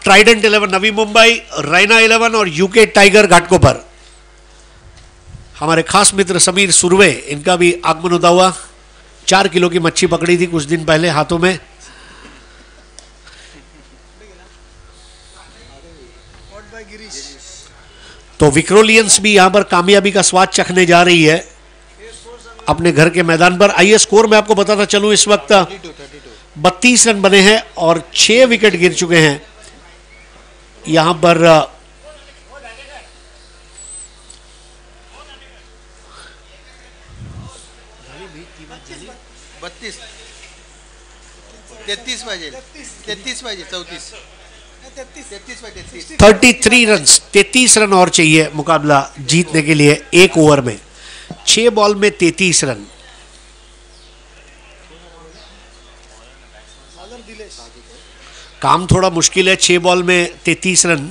Trident 11 Navi Mumbai, Raina 11 और UK tiger Ghatkopar. हमारे खास मित्र समीर सुरवे, इनका भी आगमन होता हुआ। 4 किलो की मच्छी पकड़ी थी कुछ दिन पहले हाथों में। तो विक्रोलियंस भी यहां पर कामयाबी का स्वाद चखने जा रही है अपने घर के मैदान पर। आइए स्कोर मैं आपको बताता चलूं, इस वक्त 32 रन बने हैं और 6 विकेट गिर चुके हैं यहां पर। 33 रन, 33 रन और चाहिए मुकाबला जीतने के लिए। एक ओवर में 6 बॉल में 33 रन। काम थोड़ा मुश्किल है, 6 बॉल में 33 रन।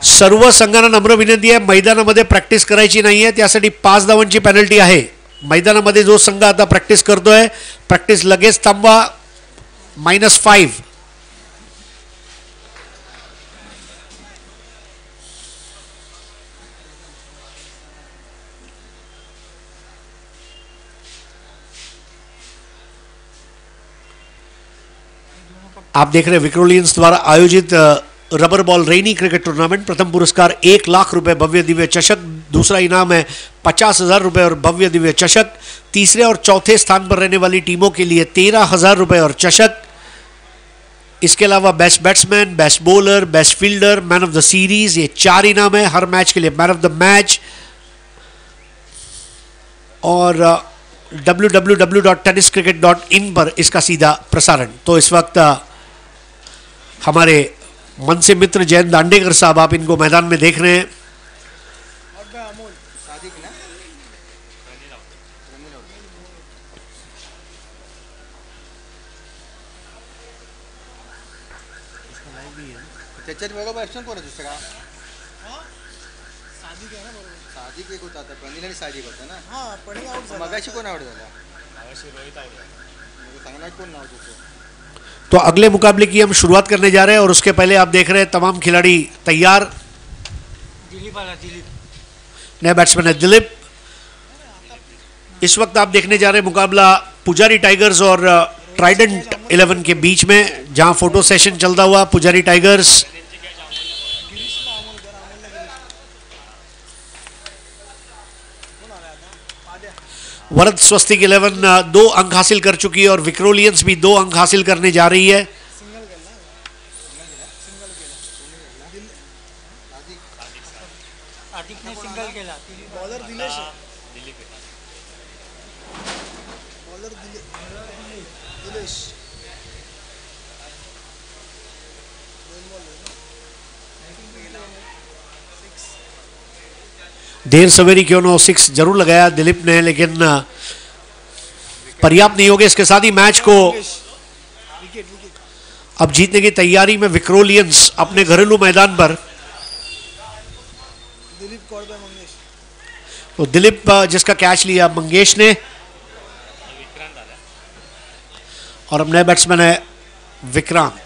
सर्व संघांना नम्र विनंती आहे, मैदानामध्ये प्रॅक्टिस करायची नाहीये, त्यासाठी 5 धावांची पेनल्टी आहे। मैदानामध्ये जो संघ आता प्रॅक्टिस करतोय, प्रॅक्टिस लगेच थांबवा। -5। आप देख रहे हैं विक्रोलियंस द्वारा आयोजित रबर बॉल रेनी क्रिकेट टूर्नामेंट। प्रथम पुरस्कार 1 लाख रुपए भव्य दिव्य चषक, दूसरा इनाम है 50,000 रुपए और भव्य दिव्य चषक। तीसरे और चौथे स्थान पर रहने वाली टीमों के लिए 13,000 रुपए और चषक। इसके अलावा best batsman, best bowler, best fielder, man of the series, ये 4 इनाम है। हर मैच के लिए मैन ऑफ द मैच और www.tenniscricket.in पर इसका सीधा प्रसारण। तो इस वक्त हमारे मन से मित्र जयंत दांडेकर साहब, आप इनको मैदान में देख रहे हैं। तो अगले मुकाबले की हम शुरुआत करने जा रहे हैं और उसके पहले आप देख रहे हैं तमाम खिलाड़ी तैयार। नया बैट्समैन है दिलीप। इस वक्त आप देखने जा रहे हैं मुकाबला पुजारी टाइगर्स और ट्राइडेंट 11 के बीच में, जहां फोटो सेशन चलता हुआ। पुजारी टाइगर्स वरद स्वस्तिक 11 2 अंक हासिल कर चुकी है और विक्रोलियंस भी 2 अंक हासिल करने जा रही है। देर सवेरी क्यों न हो, 6 जरूर लगाया दिलीप ने, लेकिन पर्याप्त नहीं होगा। इसके साथ ही मैच को अब जीतने की तैयारी में विक्रोलियंस अपने घरेलू मैदान पर। तो दिलीप जिसका कैच लिया मंगेश ने, और अब नए बैट्समैन है विक्रांत।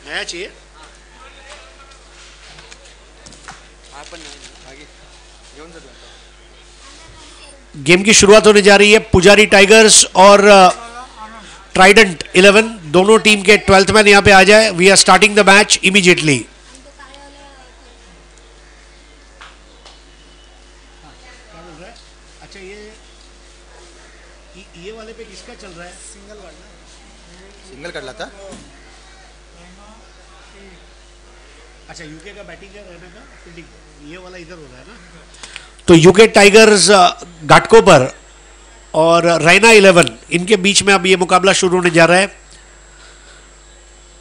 नया चाहिए। गेम की शुरुआत होने जा रही है। पुजारी टाइगर्स और ट्राइडेंट 11 दोनों टीम के 12th मैन यहां पे आ जाए। We are starting the match immediately. अच्छा, ये वाले पे किसका चल रहा है? सिंगल कर लाता। अच्छा, यूके का बैटिंग है, रहने का फील्डिंग, ये वाला इधर हो रहा है ना। तो यूके टाइगर्स घाटकोपर और रैना 11, इनके बीच में अब ये मुकाबला शुरू होने जा रहा है।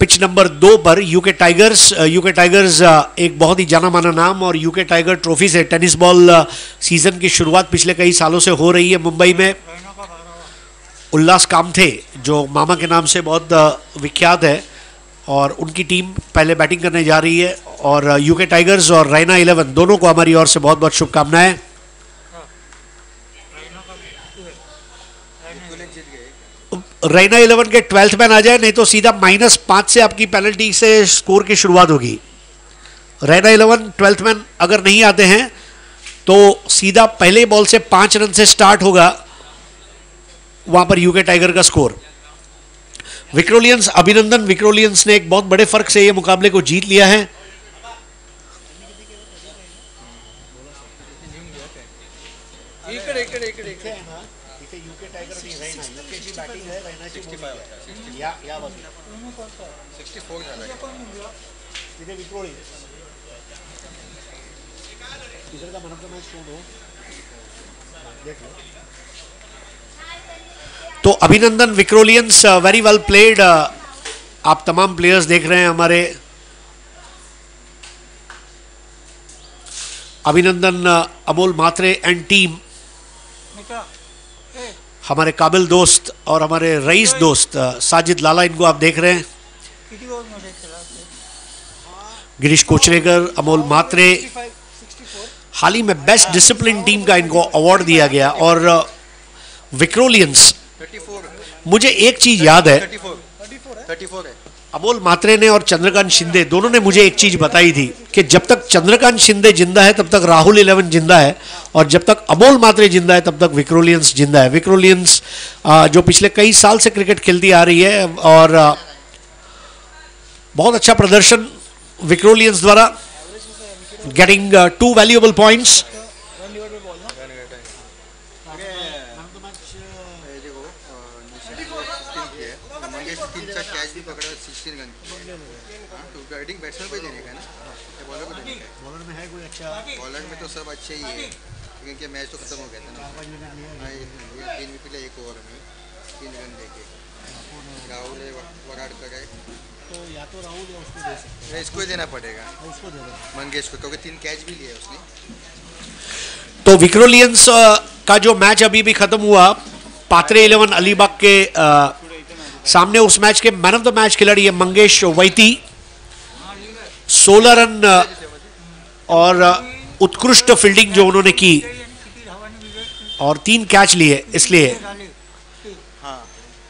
पिच नंबर 2 पर यूके टाइगर्स एक बहुत ही जाना माना नाम, और यूके टाइगर ट्रॉफी से टेनिस बॉल सीजन की शुरुआत पिछले कई सालों से हो रही है मुंबई में। उल्लास कामथे जो मामा के नाम से बहुत विख्यात है, और उनकी टीम पहले बैटिंग करने जा रही है और यूके टाइगर्स और रैना 11 दोनों को हमारी ओर से बहुत बहुत शुभकामनाएं। रैना 11 के 12th मैन आ जाए, नहीं तो सीधा -5 से आपकी पेनल्टी से स्कोर की शुरुआत होगी। रैना 11 12th मैन अगर नहीं आते हैं तो सीधा पहले बॉल से 5 रन से स्टार्ट होगा वहां पर यूके टाइगर का स्कोर। विक्रोलियंस, अभिनंदन, विक्रोलियंस ने एक बहुत बड़े फर्क से ये मुकाबले को जीत लिया है। तो अभिनंदन, विक्रोलियंस, वेरी वेल प्लेड। आप तमाम प्लेयर्स देख रहे हैं हमारे। अभिनंदन, अमोल म्हात्रे एंड टीम, हमारे काबिल दोस्त और हमारे रईस दोस्त साजिद लाला, इनको आप देख रहे हैं। गिरीश कोचरेकर, अमोल म्हात्रे, हाल ही में बेस्ट डिसिप्लिन टीम का इनको अवार्ड दिया गया। और विक्रोलियंस, मुझे एक चीज याद है, 34 है। अमोल म्हात्रे ने और चंद्रकांत शिंदे दोनों ने मुझे एक चीज बताई थी कि जब तक चंद्रकांत शिंदे जिंदा है तब तक राहुल 11 जिंदा है, और जब तक अमोल म्हात्रे जिंदा है तब तक विक्रोलियंस जिंदा है। विक्रोलियंस जो पिछले कई साल से क्रिकेट खेलती आ रही है और बहुत अच्छा प्रदर्शन विक्रोलियंस द्वारा, गेटिंग 2 वैल्यूएबल पॉइंट्स। बॉलर में तो सब अच्छे ही है, क्योंकि मैच तो खत्म हो गया था ना। 3 विकेट 1 ओवर में 3 रन देके राहुल है, वराडकर है, तो या तो राहुल या उसको दे सकते हैं। इसको ही देना पड़ेगा, उसको दे दो मंगेश को, क्योंकि 3 कैच भी लिए उसने। तो विक्रोलियंस का जो मैच अभी भी खत्म हुआ, पात्रे 11 अलीबाग के सामने, उस मैच के मैन ऑफ द मैच खिलाड़ी है मंगेश वैती। 16 रन और उत्कृष्ट फील्डिंग जो उन्होंने की और 3 कैच लिए, इसलिए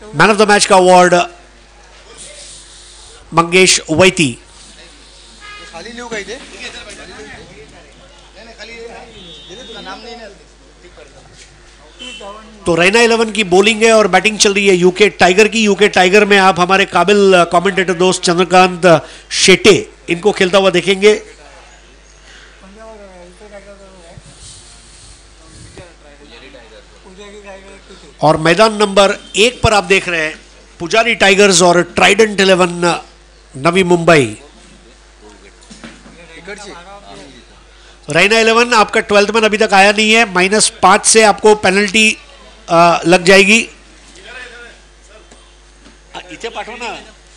मैन ऑफ द मैच का अवार्ड मंगेश वैती। खाली लोग गए थे, तो रैना 11 की बॉलिंग है और बैटिंग चल रही है यूके टाइगर की। यूके टाइगर में आप हमारे काबिल कमेंटेटर दोस्त चंद्रकांत शेटे, इनको खेलता हुआ देखेंगे। और मैदान नंबर 1 पर आप देख रहे हैं पुजारी टाइगर्स और ट्राइडेंट 11 नवी मुंबई। रैना 11 आपका 12th मैन अभी तक आया नहीं है, -5 से आपको पेनल्टी लग जाएगी। इथे पाठव ना,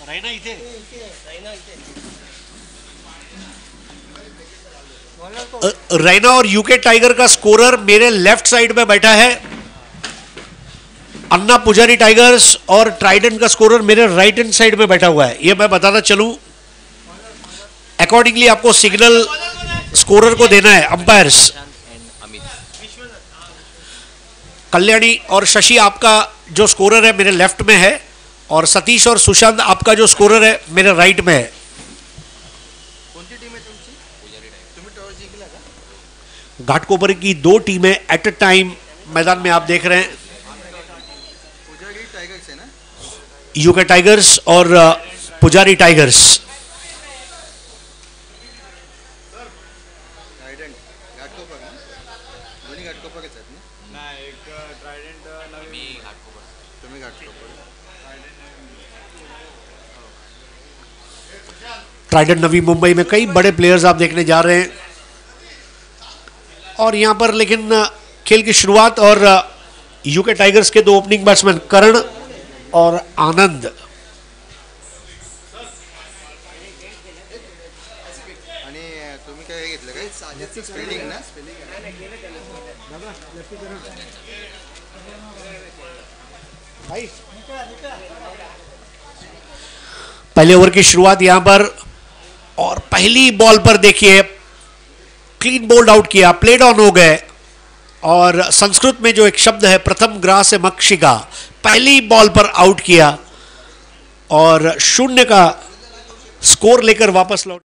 रैना इथे। रैना और यूके टाइगर का स्कोरर मेरे लेफ्ट साइड में बैठा है, अन्ना पुजारी टाइगर्स, और ट्राइडेंट का स्कोरर मेरे राइट हैंड साइड में बैठा हुआ है। ये मैं बताना चलूं, अकॉर्डिंगली आपको सिग्नल स्कोरर को देना है, अंपायर्स। कल्याणी और शशि आपका जो स्कोरर है मेरे लेफ्ट में है, और सतीश और सुशांत आपका जो स्कोरर है मेरे राइट में है। घाटकोपर की 2 टीमें एट अ टाइम मैदान में आप देख रहे हैं, यूके टाइगर्स और पुजारी टाइगर्स। ट्राइडेंट नवी मुंबई में कई बड़े प्लेयर्स आप देखने जा रहे हैं, और यहां पर लेकिन खेल की शुरुआत, और यूके टाइगर्स के 2 ओपनिंग बैट्समैन करण और आनंद। आणि तुम्ही काय घेतलं काय स्पेलिंग ना? पहले ओवर की शुरुआत यहां पर, और पहली बॉल पर देखिए क्लीन बोल्ड आउट किया, प्लेड ऑन हो गए। और संस्कृत में जो एक शब्द है प्रथम ग्रास मक्षिका, पहली बॉल पर आउट किया और 0 का स्कोर लेकर वापस लौट।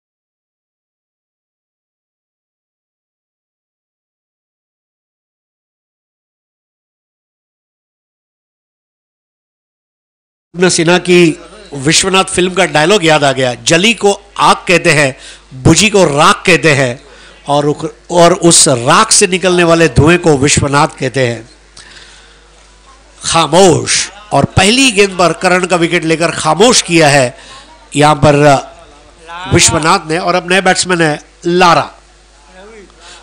सिन्हा की विश्वनाथ फिल्म का डायलॉग याद आ गया, जली को आग कहते हैं, बुझी को राख कहते हैं, और उस राख से निकलने वाले धुएं को विश्वनाथ कहते हैं। खामोश, और पहली गेंद पर करण का विकेट लेकर खामोश किया है यहां पर विश्वनाथ ने। और अब नए बैट्समैन है लारा,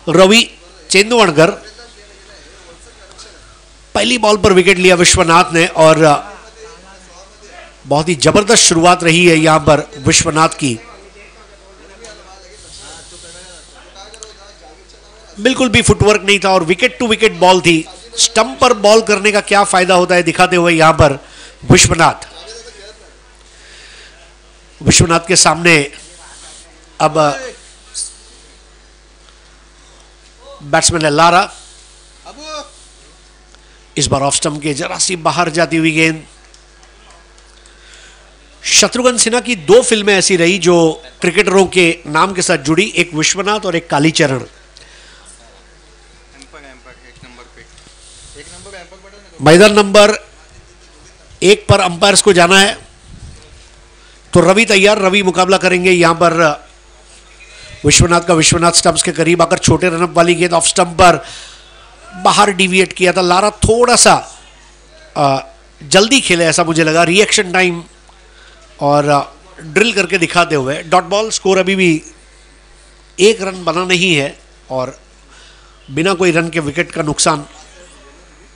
रवि चेंदुवणकर। पहली बॉल पर विकेट लिया विश्वनाथ ने, और बहुत ही जबरदस्त शुरुआत रही है यहां पर विश्वनाथ की। बिल्कुल भी फुटवर्क नहीं था और विकेट टू विकेट बॉल थी। स्टंप पर बॉल करने का क्या फायदा होता है दिखाते हुए यहां पर विश्वनाथ के सामने अब बैट्समैन है लारा। इस बार ऑफ स्टंप के जरा सी बाहर जाती हुई गेंद। शत्रुघ्न सिन्हा की 2 फिल्में ऐसी रही जो क्रिकेटरों के नाम के साथ जुड़ी, एक विश्वनाथ और एक कालीचरण। मैदान नंबर 1 पर अंपायर्स को जाना है, तो रवि तैयार, रवि मुकाबला करेंगे यहां पर विश्वनाथ का। विश्वनाथ स्टंप्स के करीब आकर छोटे रनअप वाली गेंद ऑफ स्टंप पर बाहर डिविएट किया था। लारा थोड़ा सा जल्दी खेले ऐसा मुझे लगा, रिएक्शन टाइम और ड्रिल करके दिखाते हुए। डॉट बॉल, स्कोर अभी भी 1 रन बना नहीं है और बिना कोई रन के विकेट का नुकसान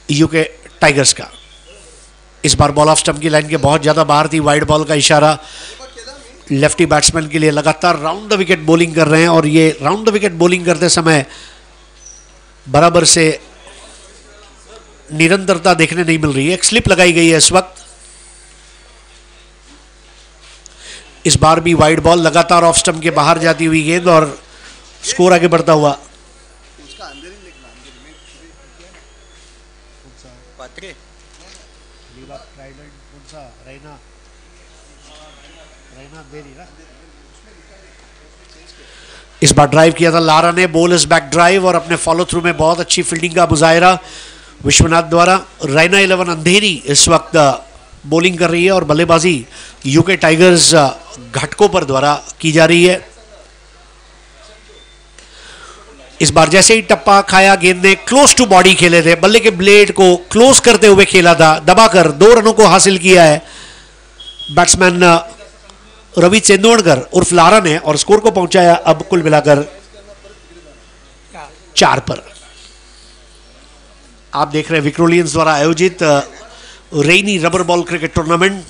यूके टाइगर्स का। इस बार बॉल ऑफ स्टंप की लाइन के बहुत ज्यादा बाहर थी, वाइड बॉल का इशारा लेफ्टी बैट्समैन के लिए। लगातार राउंड द विकेट बॉलिंग कर रहे हैं और ये राउंड द विकेट बॉलिंग करते समय बराबर से निरंतरता देखने नहीं मिल रही है। एक स्लिप लगाई गई है इस वक्त। इस बार भी वाइड बॉल, लगातार ऑफ स्टंप के बाहर जाती हुई गेंद और स्कोर आगे बढ़ता हुआ। इस बार ड्राइव किया था लारा ने, बॉल इज बैक ड्राइव, और अपने फॉलो थ्रू में बहुत अच्छी फील्डिंग का मुजाहिरा विश्वनाथ द्वारा। रैना 11 अंधेरी इस वक्त बॉलिंग कर रही है और बल्लेबाजी यूके टाइगर्स घटकोपर द्वारा की जा रही है। इस बार जैसे ही टप्पा खाया, गेंद ने क्लोज टू बॉडी खेले थे, बल्ले के ब्लेड को क्लोज करते हुए खेला था, दबाकर 2 रनों को हासिल किया है बैट्समैन रवि चेंदुवणकर उर्फ लारा ने, और स्कोर को पहुंचाया अब कुल मिलाकर 4 पर। आप देख रहे हैं विक्रोलियंस द्वारा आयोजित रेनी रबर बॉल क्रिकेट टूर्नामेंट।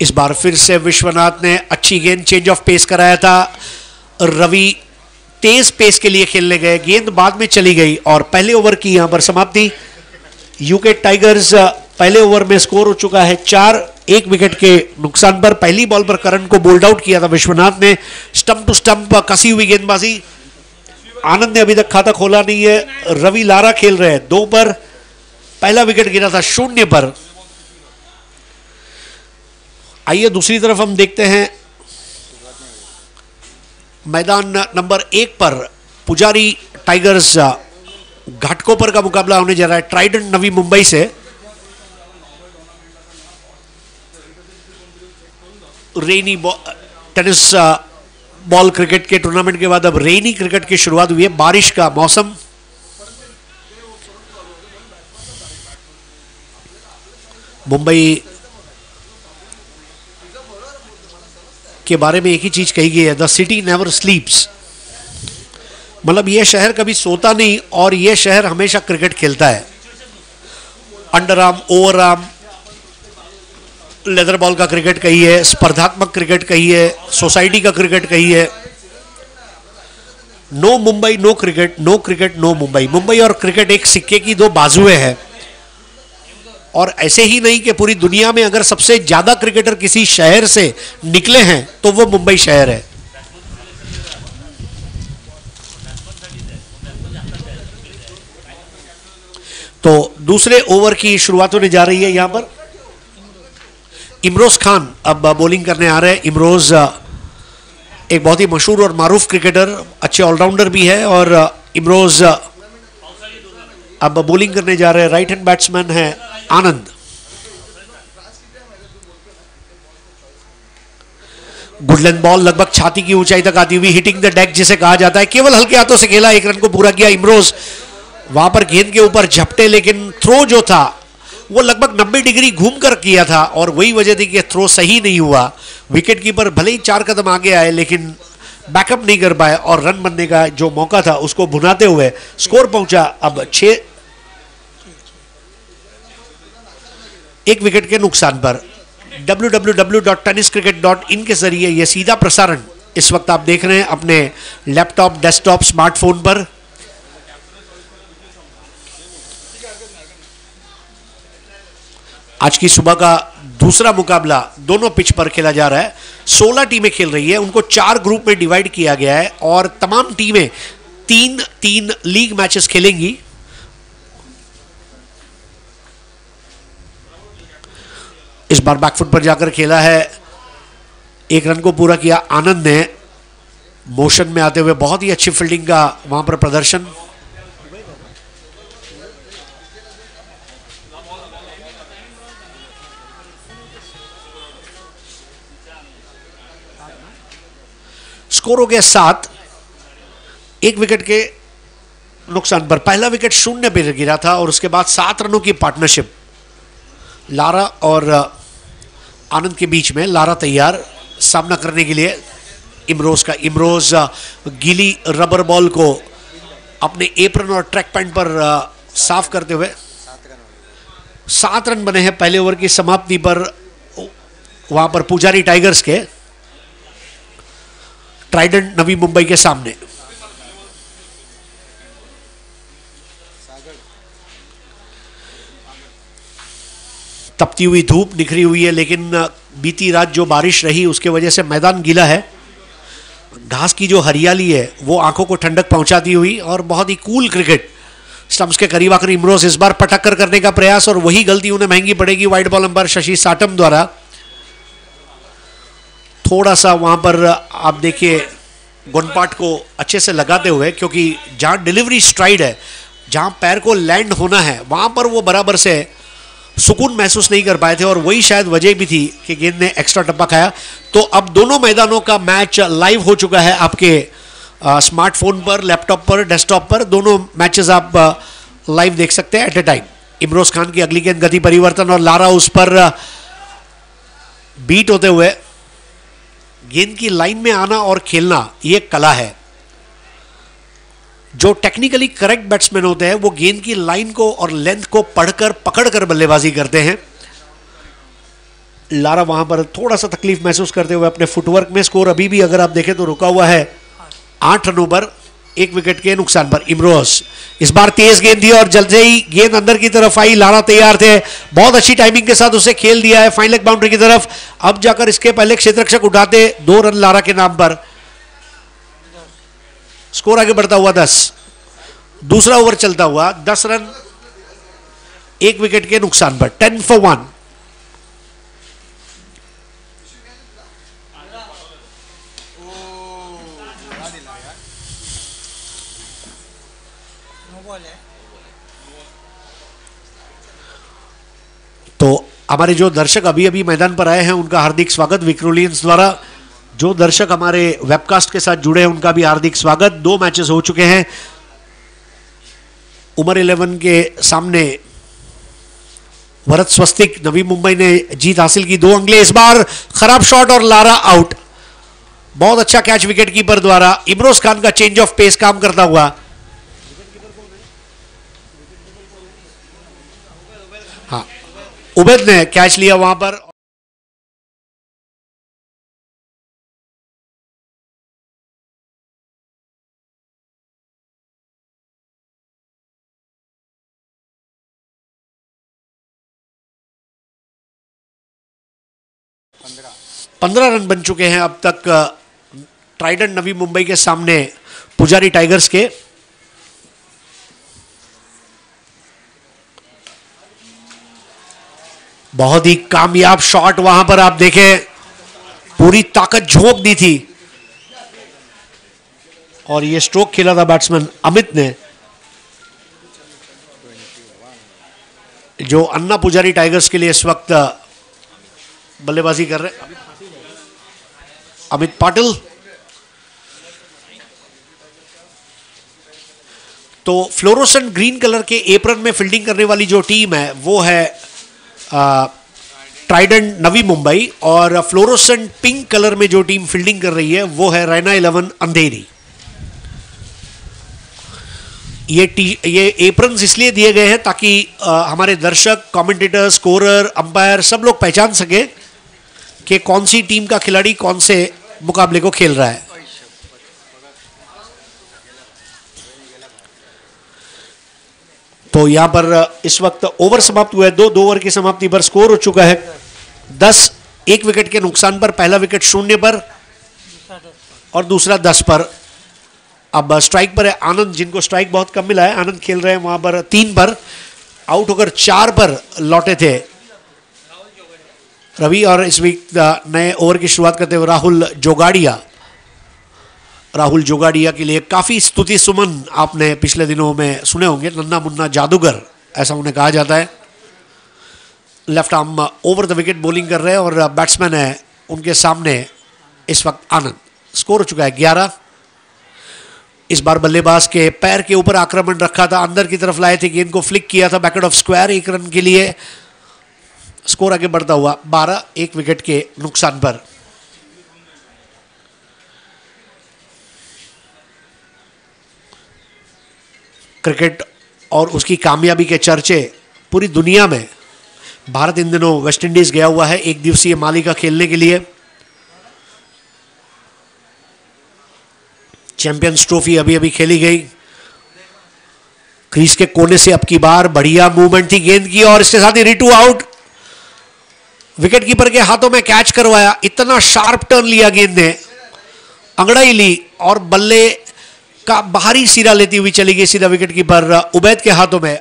इस बार फिर से विश्वनाथ ने अच्छी गेंद, चेंज ऑफ पेस कराया था। रवि तेज पेस के लिए खेलने गए, गेंद बाद में चली गई और पहले ओवर की यहां पर समाप्ति। यूके टाइगर्स पहले ओवर में स्कोर हो चुका है 4, 1 विकेट के नुकसान पर। पहली बॉल पर करण को बोल्ड आउट किया था विश्वनाथ ने। स्टंप टू स्टंप कसी हुई गेंदबाजी। आनंद ने अभी तक खाता खोला नहीं है। रवि लारा खेल रहे हैं 2 पर, पहला विकेट गिरा था 0 पर। आइए दूसरी तरफ हम देखते हैं मैदान नंबर 1 पर पुजारी टाइगर्स घाटकोपर का मुकाबला होने जा रहा है ट्राइडेंट नवी मुंबई से। रेनी टेनिस बॉल क्रिकेट के टूर्नामेंट के बाद अब रेनी क्रिकेट की शुरुआत हुई है। बारिश का मौसम, मुंबई के बारे में एक ही चीज कही गई है, द सिटी नेवर स्लीप्स। मतलब यह शहर कभी सोता नहीं और यह शहर हमेशा क्रिकेट खेलता है। Under arm, over arm, leather ball का क्रिकेट कहिए, स्पर्धात्मक क्रिकेट कहिए, सोसाइटी का क्रिकेट कहिए, no Mumbai no cricket, no cricket no Mumbai. Mumbai और क्रिकेट एक सिक्के की दो बाजुएं हैं। और ऐसे ही नहीं कि पूरी दुनिया में अगर सबसे ज्यादा क्रिकेटर किसी शहर से निकले हैं तो वो मुंबई शहर है। तो दूसरे ओवर की शुरुआत होने जा रही है। यहां पर इमरोज खान अब बॉलिंग करने आ रहे हैं। इमरोज एक बहुत ही मशहूर और मारूफ क्रिकेटर, अच्छे ऑलराउंडर भी है। और इमरोज अब बॉलिंग करने जा रहे हैं। राइट हैंड बैट्समैन है आनंद। गुडलैंड बॉल लगभग छाती की ऊंचाई तक आती हुई, हिटिंग द डेक जिसे कहा जाता है। केवल हल्के हाथों से खेला, एक रन को पूरा किया इमरोज। वहां पर गेंद के ऊपर झपटे, लेकिन थ्रो जो था वो लगभग 90 डिग्री घूमकर किया था और वही वजह थी कि थ्रो सही नहीं हुआ। विकेट कीपर भले ही 4 कदम आगे आए लेकिन बैकअप नहीं कर पाए और रन बनने का जो मौका था उसको भुनाते हुए स्कोर पहुंचा अब 6, 1 विकेट के नुकसान पर। www.tenniscricket.in के जरिए यह सीधा प्रसारण इस वक्त आप देख रहे हैं अपने लैपटॉप, डेस्कटॉप, स्मार्टफोन पर। आज की सुबह का दूसरा मुकाबला दोनों पिच पर खेला जा रहा है। 16 टीमें खेल रही है, उनको 4 ग्रुप में डिवाइड किया गया है और तमाम टीमें 3-3 लीग मैचेस खेलेंगी। इस बार बैकफुट पर जाकर खेला है, 1 रन को पूरा किया आनंद ने। मोशन में आते हुए बहुत ही अच्छी फील्डिंग का वहां पर प्रदर्शन। स्कोर हो गया 7, 1 विकेट के नुकसान पर। पहला विकेट 0 पर गिरा था और उसके बाद 7 रनों की पार्टनरशिप लारा और आनंद के बीच में। लारा तैयार सामना करने के लिए इमरोज का। इमरोज गीली रबर बॉल को अपने एप्रन और ट्रैक पैंट पर साफ करते हुए 7 रन बने हैं पहले ओवर की समाप्ति पर वहां पर पुजारी टाइगर्स के। ट्राइडेंट नवी मुंबई के सामने। तपती हुई धूप निखरी हुई है, लेकिन बीती रात जो बारिश रही उसके वजह से मैदान गीला है। घास की जो हरियाली है वो आंखों को ठंडक पहुंचाती हुई और बहुत ही कूल क्रिकेट। स्टंप्स के करीब आकर इमरोज इस बार पटक करने का प्रयास और वही गलती उन्हें महंगी पड़ेगी wide ball umpire Shashi Satam द्वारा। थोड़ा सा वहां पर आप देखिए गुनपाट को अच्छे से लगाते हुए, क्योंकि जहां डिलीवरी स्ट्राइड है, जहां पैर को लैंड होना है, वहां पर वो बराबर से सुकून महसूस नहीं कर पाए थे और वही शायद वजह भी थी कि गेंद ने एक्स्ट्रा टप्पा खाया। तो अब दोनों मैदानों का मैच लाइव हो चुका है आपके स्मार्टफोन पर, लैपटॉप पर, डेस्कटॉप पर। दोनों मैचेस आप लाइव देख सकते हैं at a time. Imroz Khan की अगली गेंद गति परिवर्तन और लारा उस पर बीट होते हुए। गेंद की लाइन में आना और खेलना ये कला है। जो टेक्निकली करेक्ट बैट्समैन होते हैं वो गेंद की लाइन को और लेंथ को पढ़कर पकड़कर बल्लेबाजी करते हैं। लारा वहां पर थोड़ा सा तकलीफ महसूस करते हुए अपने फुटवर्क में। स्कोर अभी भी अगर आप देखें तो रुका हुआ है 8 रनों पर, 1 विकेट के नुकसान पर। इमरोज इस बार तेज गेंद दी और जल्द ही गेंद अंदर की तरफ आई। लारा तैयार थे, बहुत अच्छी टाइमिंग के साथ उसे खेल दिया है फाइन लेग बाउंड्री की तरफ। अब जाकर इसके पहले क्षेत्ररक्षक उठाते, 2 रन लारा के नाम पर। स्कोर आगे बढ़ता हुआ 10। दूसरा ओवर चलता हुआ 10 रन 1 विकेट के नुकसान पर। 10 for 1। तो हमारे जो दर्शक अभी अभी मैदान पर आए हैं उनका हार्दिक स्वागत विक्रोलियंस द्वारा। जो दर्शक हमारे वेबकास्ट के साथ जुड़े हैं उनका भी हार्दिक स्वागत। 2 मैचेस हो चुके हैं। उमर 11 के सामने भरत स्वस्तिक नवी मुंबई ने जीत हासिल की 2 अंगले। इस बार खराब शॉट और लारा आउट। बहुत अच्छा कैच विकेट कीपर द्वारा। इमरोज खान का चेंज ऑफ पेस काम करता हुआ। हाँ, उबैद ने कैच लिया वहां पर। 15 रन बन चुके हैं अब तक ट्राइडेंट नवी मुंबई के सामने पुजारी टाइगर्स के। बहुत ही कामयाब शॉट वहां पर आप देखें, पूरी ताकत झोंक दी थी और ये स्ट्रोक खेला था बैट्समैन अमित ने, जो अन्ना पुजारी टाइगर्स के लिए इस वक्त बल्लेबाजी कर रहे हैं। अमित पाटिल। तो फ्लोरोसेंट ग्रीन कलर के एप्रन में फील्डिंग करने वाली जो टीम है वो है ट्राइडेंट नवी मुंबई, और फ्लोरोसेंट पिंक कलर में जो टीम फील्डिंग कर रही है वो है रैना 11 अंधेरी। ये एप्रन्स इसलिए दिए गए हैं ताकि हमारे दर्शक, कमेंटेटर, स्कोरर, अंपायर सब लोग पहचान सके कि कौन सी टीम का खिलाड़ी कौन से मुकाबले को खेल रहा है। तो यहां पर इस वक्त ओवर समाप्त हुआ है, 2 ओवर की समाप्ति पर स्कोर हो चुका है 10, 1 विकेट के नुकसान पर। पहला विकेट 0 पर और दूसरा 10 पर। अब स्ट्राइक पर है आनंद, जिनको स्ट्राइक बहुत कम मिला है। आनंद खेल रहे हैं वहां पर 3 पर, आउट होकर 4 पर लौटे थे रवि। और इस वीक नए ओवर की शुरुआत करते हुए राहुल जोगाड़िया। राहुल जोगाड़िया के लिए काफी स्तुति सुमन आपने पिछले दिनों में सुने होंगे, नन्ना मुन्ना जादूगर ऐसा उन्हें कहा जाता है। Left arm over the wicket bowling कर रहे हैं और बैट्समैन है उनके सामने इस वक्त आनंद। स्कोर हो चुका है 11। इस बार बल्लेबाज के पैर के ऊपर आक्रमण रखा था, अंदर की तरफ लाए थे, गेंद को फ्लिक किया था बैकवर्ड ऑफ स्क्वायर 1 रन के लिए। स्कोर आगे बढ़ता हुआ 12, 1 विकेट के नुकसान पर। क्रिकेट और उसकी कामयाबी के चर्चे पूरी दुनिया में। भारत इन दिनों वेस्ट इंडीज गया हुआ है 1 दिवसीय मालिका खेलने के लिए। चैंपियंस ट्रॉफी अभी अभी खेली गई। क्रीज के कोने से अब की बार बढ़िया मूवमेंट थी गेंद की और इसके साथ ही रिटू आउट। विकेट कीपर के हाथों में कैच करवाया, इतना शार्प टर्न लिया गेंद ने, अंगड़ाई ली और बल्ले का बाहरी सिरा लेती हुई चली गई सीधा विकेट कीपर उबैद के हाथों में।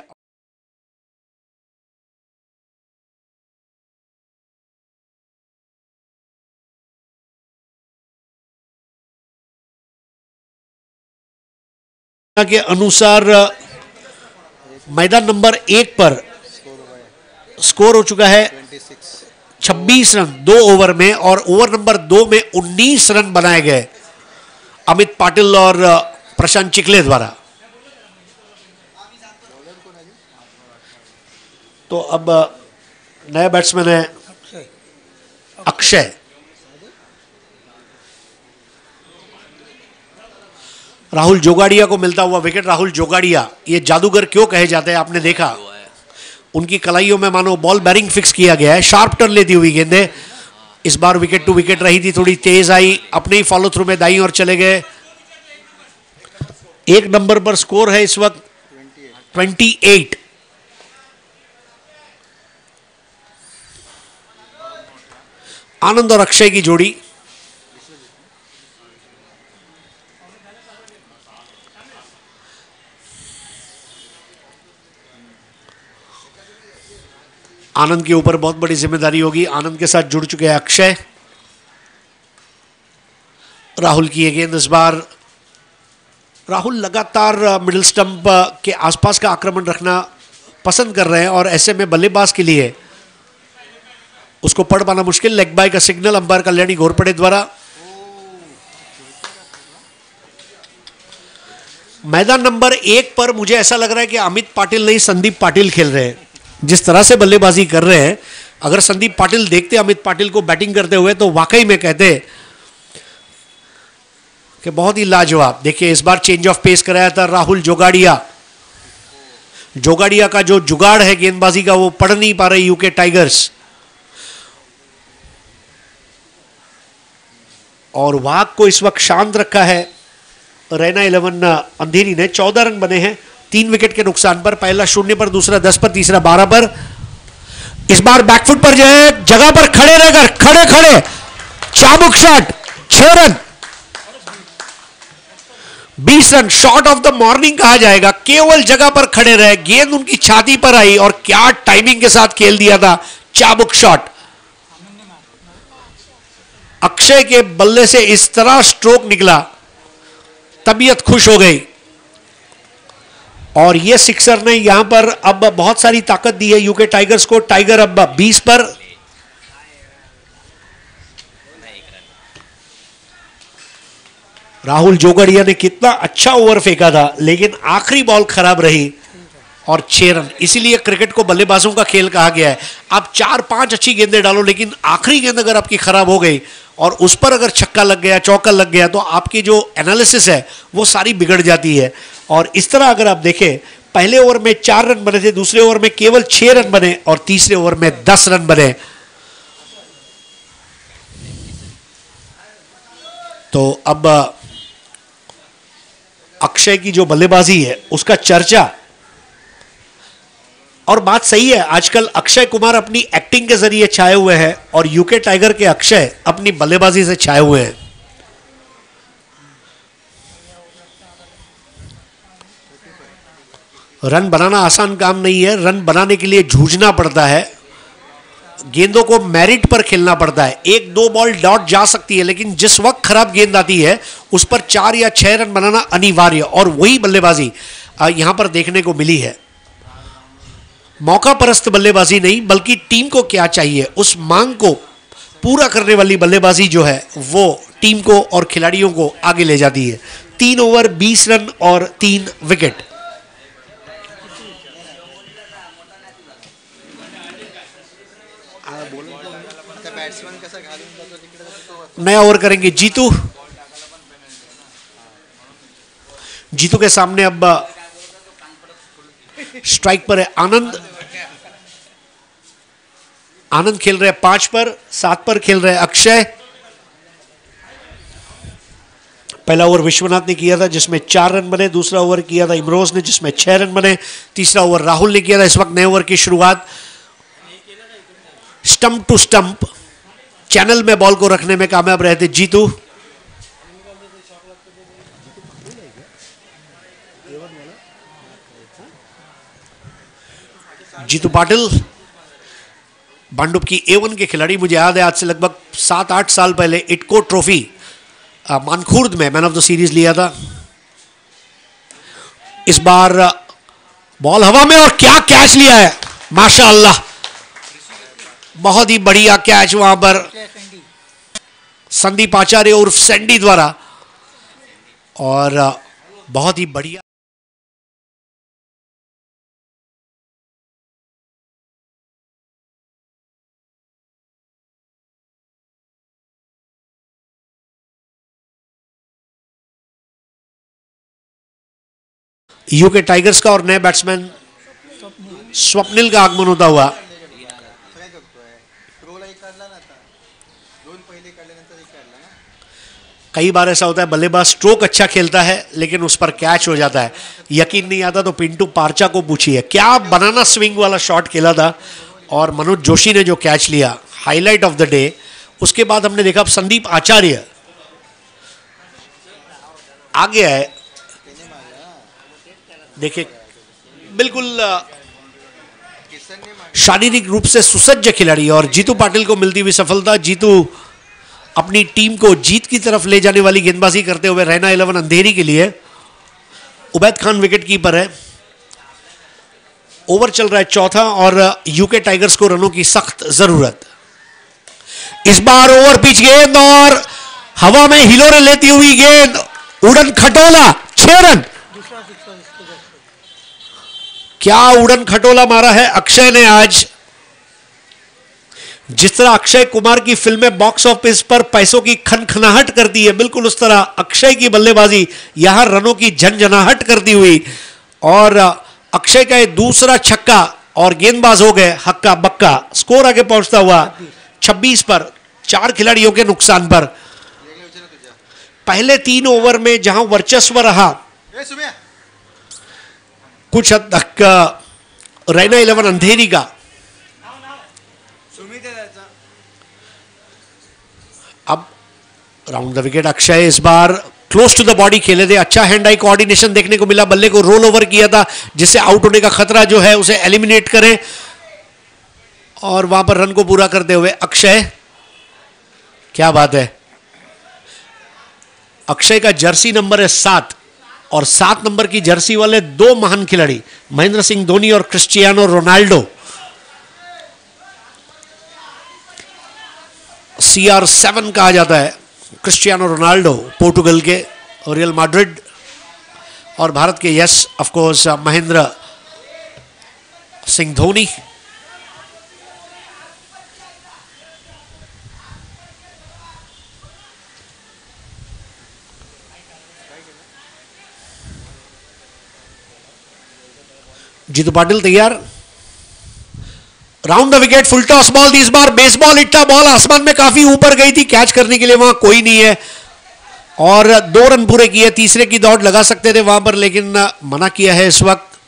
के अनुसार मैदान नंबर 1 पर स्कोर हो चुका है 26 रन 2 ओवर में, और ओवर नंबर 2 में 19 रन बनाए गए अमित पाटिल और प्रशांत चिकले द्वारा। तो अब नया बैट्समैन है अक्षय। राहुल जोगाड़िया को मिलता हुआ विकेट। राहुल जोगाड़िया ये जादूगर क्यों कहे जाते हैं आपने देखा, उनकी कलाइयों में मानो बॉल बैरिंग फिक्स किया गया है, शार्प टर्न लेती हुई गेंदें। इस बार विकेट टू विकेट रही थी, थोड़ी तेज आई, अपने ही फॉलो थ्रू में दाईं ओर चले गए। 1 नंबर पर स्कोर है इस वक्त 28। आनंद और अक्षय की जोड़ी। आनंद के ऊपर बहुत बड़ी जिम्मेदारी होगी। आनंद के साथ जुड़ चुके हैं अक्षय। राहुल की ये गेंद इस बार, राहुल लगातार मिडिल स्टंप के आसपास का आक्रमण रखना पसंद कर रहे हैं और ऐसे में बल्लेबाज के लिए उसको पढ़ पाना मुश्किल। लेग बाय का सिग्नल अंपायर कल्याणी घोरपड़े द्वारा। मैदान नंबर 1 पर मुझे ऐसा लग रहा है कि अमित पाटिल नहीं संदीप पाटिल खेल रहे हैं। जिस तरह से बल्लेबाजी कर रहे हैं, अगर संदीप पाटिल देखते अमित पाटिल को बैटिंग करते हुए तो वाकई में कहते कि बहुत ही लाजवाब। देखिए इस बार चेंज ऑफ पेस कराया था राहुल जोगाड़िया। जोगाड़िया का जो जुगाड़ है गेंदबाजी का वो पढ़ नहीं पा रही यूके टाइगर्स। और वाक को इस वक्त शांत रखा है रैना 11 अंधेरी ने। 14 रन बने हैं 3 विकेट के नुकसान पर। पहला 0 पर, दूसरा 10 पर, तीसरा 12 पर। इस बार बैकफुट पर जो है जगह पर खड़े रहकर खड़े खड़े चाबुक shot 6 run 20 run shot of the morning कहा जाएगा। केवल जगह पर खड़े रहे, गेंद उनकी छाती पर आई और क्या टाइमिंग के साथ खेल दिया था चाबुक शॉट। अक्षय के बल्ले से इस तरह स्ट्रोक निकला, तबीयत खुश हो गई और यह सिक्सर ने यहां पर अब बहुत सारी ताकत दी है यूके टाइगर्स को। टाइगर अब 20 पर। राहुल जोगड़िया ने कितना अच्छा ओवर फेंका था, लेकिन आखिरी बॉल खराब रही और 6 रन। इसीलिए क्रिकेट को बल्लेबाजों का खेल कहा गया है। आप 4-5 अच्छी गेंदें डालो, लेकिन आखिरी गेंद अगर आपकी खराब हो गई और उस पर अगर छक्का लग गया, चौका लग गया, तो आपकी जो एनालिसिस है वो सारी बिगड़ जाती है। और इस तरह अगर आप देखें, पहले ओवर में 4 रन बने थे, दूसरे ओवर में केवल 6 रन बने और तीसरे ओवर में 10 रन बने। तो अब अक्षय की जो बल्लेबाजी है उसका चर्चा, और बात सही है, आजकल अक्षय कुमार अपनी एक्टिंग के जरिए छाए हुए हैं और यूके टाइगर के अक्षय अपनी बल्लेबाजी से छाए हुए हैं। रन बनाना आसान काम नहीं है, रन बनाने के लिए जूझना पड़ता है, गेंदों को मेरिट पर खेलना पड़ता है। 1-2 बॉल डॉट जा सकती है, लेकिन जिस वक्त खराब गेंद आती है उस पर 4 या 6 रन बनाना अनिवार्य, और वही बल्लेबाजी यहां पर देखने को मिली है। मौका परस्त बल्लेबाजी नहीं, बल्कि टीम को क्या चाहिए उस मांग को पूरा करने वाली बल्लेबाजी जो है वो टीम को और खिलाड़ियों को आगे ले जाती है। 3 ओवर 20 रन और 3 विकेट। नया ओवर करेंगे जीतू। जीतू के सामने अब स्ट्राइक पर है आनंद। आनंद खेल रहे 5 पर, 7 पर खेल रहे अक्षय। पहला ओवर विश्वनाथ ने किया था जिसमें 4 रन बने, दूसरा ओवर किया था इमरोज ने जिसमें 6 रन बने, तीसरा ओवर राहुल ने किया था। इस वक्त नए ओवर की शुरुआत स्टंप टू स्टंप चैनल में बॉल को रखने में कामयाब रहे थे जीतू। जीतू पाटिल बांडुप की A1 के खिलाड़ी, मुझे याद है आज से लगभग 7-8 साल पहले इटको ट्रॉफी मानखुर्द में मैन ऑफ द सीरीज लिया था। इस बार बॉल हवा में और क्या कैच लिया है, माशाअल्लाह, बहुत ही बढ़िया कैच वहां पर संदीप आचार्य उर्फ सैंडी द्वारा, और बहुत ही बढ़िया। यूके टाइगर्स का और नए बैट्समैन स्वप्निल का आगमन होता हुआ। कई बार ऐसा होता है बल्लेबाज स्ट्रोक अच्छा खेलता है लेकिन उस पर कैच हो जाता है। यकीन नहीं आता तो पिंटू पार्चा को पूछिए, क्या बनाना स्विंग वाला शॉट खेला था और मनोज जोशी ने जो कैच लिया, हाईलाइट ऑफ द डे। उसके बाद हमने देखा संदीप आचार्य आगे है, देखिए बिल्कुल शारीरिक रूप से सुसज्ज खिलाड़ी, और जीतू पाटिल को मिलती हुई सफलता। जीतू अपनी टीम को जीत की तरफ ले जाने वाली गेंदबाजी करते हुए रैना 11 अंधेरी के लिए। उबैद खान विकेट कीपर है। ओवर चल रहा है चौथा और यूके टाइगर्स को रनों की सख्त जरूरत। इस बार ओवर पिच गेंद और हवा में हिलोरे लेती हुई गेंद, उड़न खटोला, 6 रन। क्या उड़न खटोला मारा है अक्षय ने आज। जिस तरह अक्षय कुमार की फिल्में बॉक्स ऑफिस पर पैसों की खनखनाहट करती है, बिल्कुल उस तरह अक्षय की बल्लेबाजी यहां रनों की झंझनाहट करती हुई, और अक्षय का दूसरा छक्का और गेंदबाज हो गए हक्का बक्का। स्कोर आगे पहुंचता हुआ 26 पर, 4 खिलाड़ियों के नुकसान पर। पहले 3 ओवर में जहां वर्चस्व रहा कुछ हद तक रैना 11 अंधेरी का, अब राउंड द विकेट अक्षय इस बार क्लोज टू द बॉडी खेले थे, अच्छा हैंड आई कोऑर्डिनेशन देखने को मिला, बल्ले को रोल ओवर किया था जिससे आउट होने का खतरा जो है उसे एलिमिनेट करें और वहां पर रन को पूरा करते हुए अक्षय, क्या बात है। अक्षय का जर्सी नंबर है 7 और 7 नंबर की जर्सी वाले दो महान खिलाड़ी महेंद्र सिंह धोनी और क्रिस्टियानो रोनाल्डो। CR7 कहा जाता है क्रिस्टियानो रोनाल्डो, पोर्टुगल के रियल मैड्रिड, और भारत के yes of course Mahendra Singh Dhoni. Jitu Patil तैयार। Round the wicket, full toss ball थी इस बार, बेसबॉल इट्टा बॉल आसमान में काफी ऊपर गई थी, कैच करने के लिए वहां कोई नहीं है और 2 रन पूरे किए। तीसरे की दौड़ लगा सकते थे वहां पर लेकिन मना किया है इस वक्त,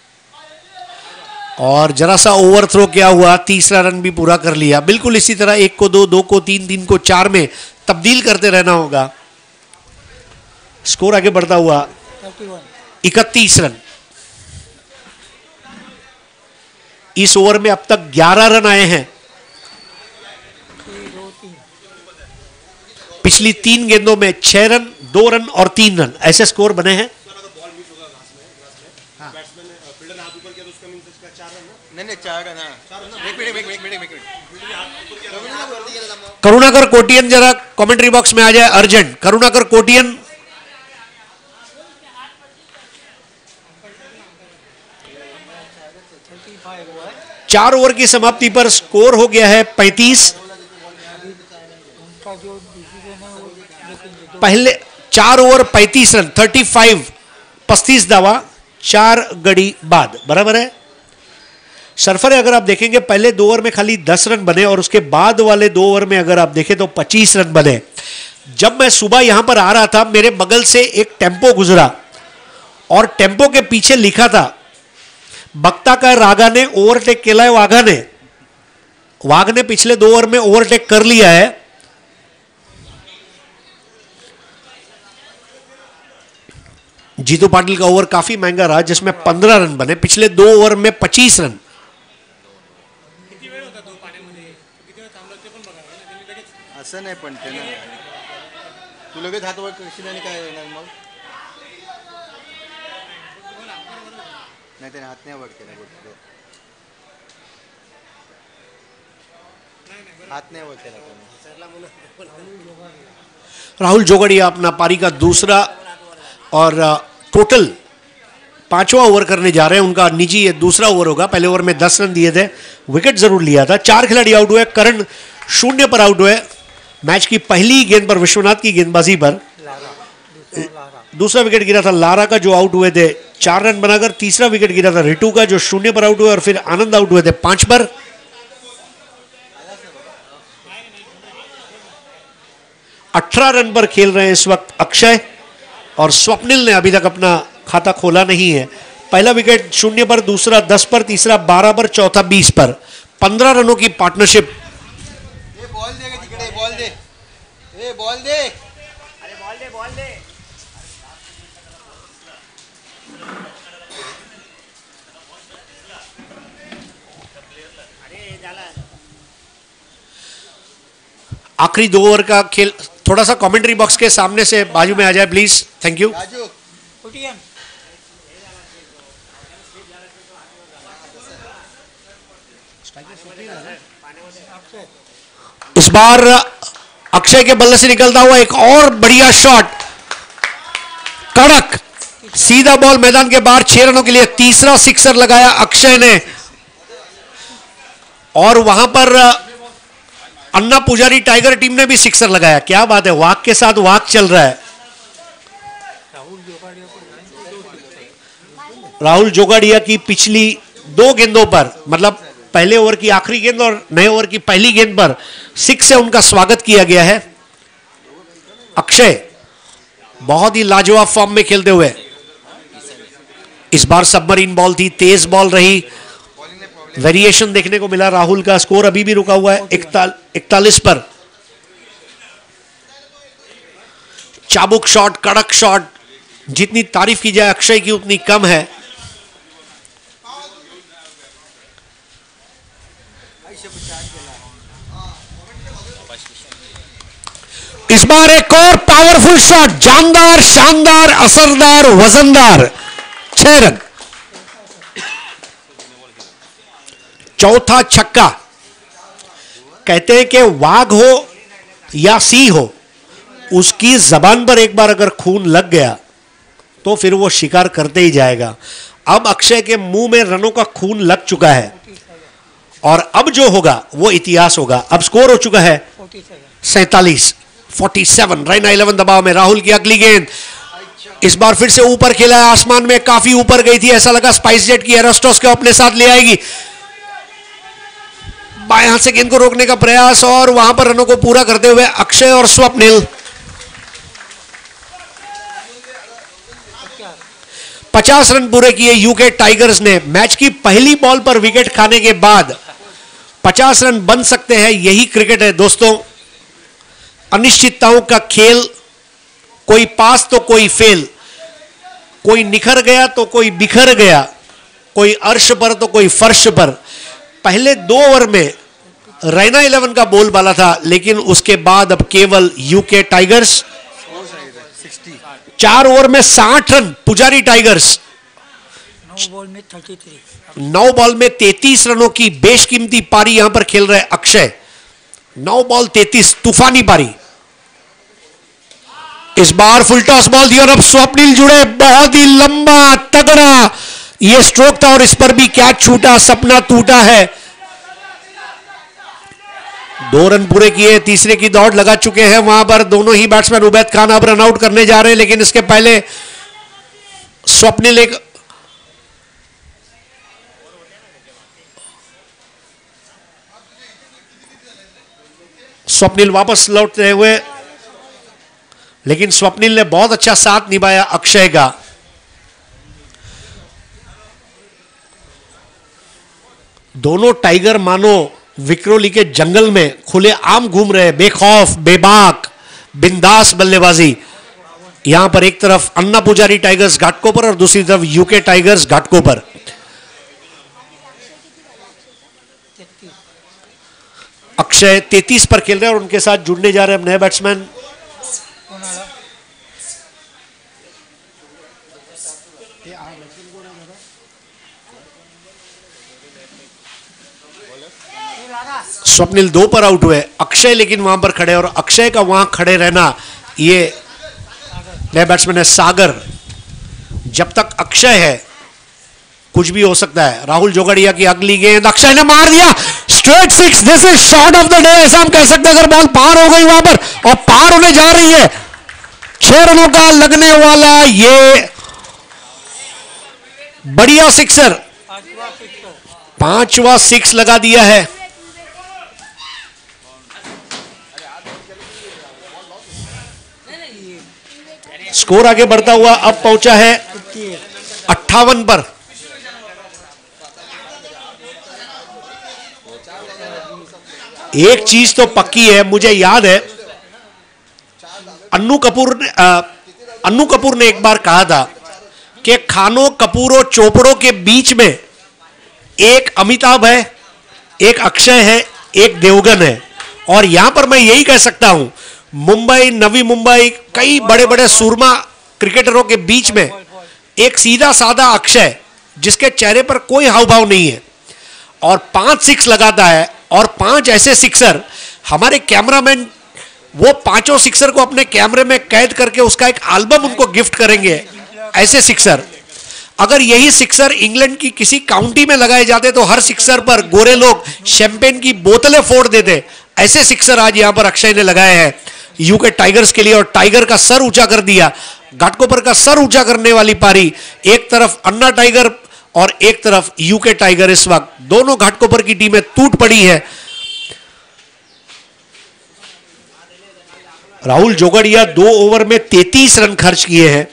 और जरा सा ओवर थ्रो क्या हुआ, तीसरा रन भी पूरा कर लिया। बिल्कुल इसी तरह 1 को 2, 2 को 3, 3 को 4 में तब्दील करते रहना होगा। स्कोर आगे बढ़ता हुआ 31 रन। इस ओवर में अब तक 11 रन आए हैं। पिछली 3 गेंदों में 6 रन, 2 रन और 3 रन ऐसे स्कोर बने हैं। नहीं 4 रन। करुणाकर कोटियन जरा कमेंट्री बॉक्स में आ जाए अर्जेंट। करुणाकर कोटियन, चार ओवर की समाप्ति पर स्कोर हो गया है 35। पहले 4 ओवर 35 रन, 35 दावा 4 गड़ी बाद, बराबर है। सरफरे अगर आप देखेंगे पहले 2 ओवर में खाली 10 रन बने और उसके बाद वाले 2 ओवर में अगर आप देखें तो 25 रन बने। जब मैं सुबह यहां पर आ रहा था मेरे बगल से एक टेम्पो गुजरा और टेम्पो के पीछे लिखा था बक्ता का रागा ने ओवरटेक केला है वाघा ने। वाघ ने पिछले 2 ओवर में ओवरटेक कर लिया है। जीतू पाटिल का ओवर काफी महंगा रहा जिसमें 15 रन बने, पिछले 2 ओवर में 25 रन। असं नाही पण ते ना तू लगेच हातवर करशील काय होणार मग? नाही त्याने हात नाही वर केला, हात नहीं वर केला राहुल जोगड़िया अपना पारी का दूसरा और टोटल 5वां ओवर करने जा रहे हैं। उनका निजी ये दूसरा ओवर होगा। पहले ओवर में 10 रन दिए थे, विकेट जरूर लिया था। 4 खिलाड़ी आउट हुए, करण 0 पर आउट हुए। मैच की पहली गेंद पर विश्वनाथ की गेंदबाजी पर दूसरा विकेट गिरा था लारा का जो आउट हुए थे 4 रन बनाकर। तीसरा विकेट गिरा था रिटू का जो 0 पर आउट हुए और फिर आनंद आउट हुए थे 5 पर। अठारह रन पर खेल रहे हैं इस वक्त अक्षय और स्वप्निल ने अभी तक अपना खाता खोला नहीं है। पहला विकेट 0 पर, दूसरा 10 पर, तीसरा 12 पर, चौथा 20 पर। 15 रनों की पार्टनरशिप। बॉल दे तिकडे, बॉल दे, ए बॉल दे, अरे बॉल दे, बॉल दे। आखिरी 2 ओवर का खेल। थोड़ा सा कमेंट्री बॉक्स के सामने से बाजू में आ जाए प्लीज, थैंक यू। इस बार अक्षय के बल्ले से निकलता हुआ एक और बढ़िया शॉट, कड़क सीधा बॉल मैदान के बाहर 6 रनों के लिए। तीसरा सिक्सर लगाया अक्षय ने और वहां पर अन्ना पुजारी टाइगर टीम ने भी सिक्सर लगाया। क्या बात है, वाक के साथ वाक चल रहा है। राहुल जोगाड़िया की पिछली 2 गेंदों पर, मतलब पहले ओवर की आखिरी गेंद और नए ओवर की पहली गेंद पर 6 से उनका स्वागत किया गया है। अक्षय बहुत ही लाजवाब फॉर्म में खेलते हुए। इस बार सबमरीन बॉल थी, तेज बॉल रही, वेरिएशन देखने को मिला। राहुल का स्कोर अभी भी रुका हुआ है 41 पर। चाबुक शॉट, कड़क शॉट, जितनी तारीफ की जाए अक्षय की उतनी कम है। इस बार एक और पावरफुल शॉट, जानदार, शानदार, असरदार, वजनदार, 6 रन। चौथा छक्का। कहते हैं कि वाघ हो या सिंह हो, उसकी जबान पर एक बार अगर खून लग गया तो फिर वो शिकार करते ही जाएगा। अब अक्षय के मुंह में रनों का खून लग चुका है और अब जो होगा वो इतिहास होगा। अब स्कोर हो चुका है 47 रैना 11 दबाव में। राहुल की अगली गेंद इस बार फिर से ऊपर खेला है, आसमान में काफी ऊपर गई थी, ऐसा लगा स्पाइस जेट की एरोस्टॉस को अपने साथ ले आएगी। बाएं हाथ से गेंद को रोकने का प्रयास और वहां पर रनों को पूरा करते हुए अक्षय और स्वप्निल। 50 रन पूरे किए यूके टाइगर्स ने। मैच की पहली बॉल पर विकेट खाने के बाद 50 रन बन सकते हैं, यही क्रिकेट है दोस्तों। अनिश्चितताओं का खेल, कोई पास तो कोई फेल, कोई निखर गया तो कोई बिखर गया, कोई अर्श पर तो कोई फर्श पर। पहले 2 ओवर में रैना 11 का बोलबाला था, लेकिन उसके बाद अब केवल यूके टाइगर्स। 4 ओवर में 60 रन पुजारी टाइगर्स। 9 बॉल में 33। 9 बॉल में 33 रनों की बेशकीमती पारी यहां पर खेल रहे अक्षय। 9 बॉल 33, तूफानी पारी। इस बार फुल टॉस बॉल दी और अब स्वप्निल जुड़े, बहुत ही लंबा तगड़ा यह स्ट्रोक था और इस पर भी कैच छूटा, सपना टूटा है। 2 रन पूरे किए, तीसरे की दौड़ लगा चुके हैं वहां पर दोनों ही बैट्समैन। उबैद खान अब रन आउट करने जा रहे हैं, लेकिन इसके पहले स्वप्निल एक स्वप्निल वापस लौटते हुए, लेकिन स्वप्निल ने बहुत अच्छा साथ निभाया अक्षय का। दोनों टाइगर मानो विक्रोली के जंगल में खुले आम घूम रहे, बेखौफ, बेबाक, बिंदास बल्लेबाजी। यहां पर एक तरफ अन्ना पुजारी टाइगर्स घाटकों पर और दूसरी तरफ यूके टाइगर्स घाटकों पर। अक्षय 33 पर खेल रहे हैं और उनके साथ जुड़ने जा रहे हैं नए बैट्समैन। स्वप्निल 2 पर आउट हुए, अक्षय लेकिन वहां पर खड़े, और अक्षय का वहां खड़े रहना, ये नए बैट्समैन है सागर। जब तक अक्षय है कुछ भी हो सकता है। राहुल जोगड़िया की अगली गेंद, अक्षय ने मार दिया, straight 6। This is shot of the day, ऐसा हम कह सकते हैं। अगर बॉल पार हो गई वहां पर, और पार होने जा रही है, 6 रनों का लगने वाला ये बढ़िया सिक्सर, 5वां 6 लगा दिया है। स्कोर आगे बढ़ता हुआ अब पहुंचा है 58 पर। एक चीज तो पक्की है, मुझे याद है अन्नू कपूर ने एक बार कहा था कि खानों, कपूरों, चोपड़ों के बीच में एक अमिताभ है, एक अक्षय है, एक देवगन है। और यहां पर मैं यही कह सकता हूं, मुंबई, नवी मुंबई, कई बड़े बड़े सूरमा क्रिकेटरों के बीच में एक सीधा साधा अक्षय, जिसके चेहरे पर कोई हाव भाव नहीं है, और 5 6 लगाता है। और 5 ऐसे सिक्सर, हमारे कैमरामैन वो 5 सिक्सर को अपने कैमरे में कैद करके उसका एक एल्बम उनको गिफ्ट करेंगे। ऐसे सिक्सर, अगर यही सिक्सर इंग्लैंड की किसी काउंटी में लगाए जाते तो हर सिक्सर पर गोरे लोग शैंपेन की बोतलें फोड़ देते। ऐसे सिक्सर आज यहां पर अक्षय ने लगाए हैं यूके टाइगर्स के लिए, और टाइगर का सर ऊंचा कर दिया। घाटकोपर का सर ऊंचा करने वाली पारी, एक तरफ अन्ना टाइगर और एक तरफ यूके टाइगर। इस वक्त दोनों घाटकोपर की टीमें टूट पड़ी है। राहुल जोगड़िया 2 ओवर में 33 रन खर्च किए हैं।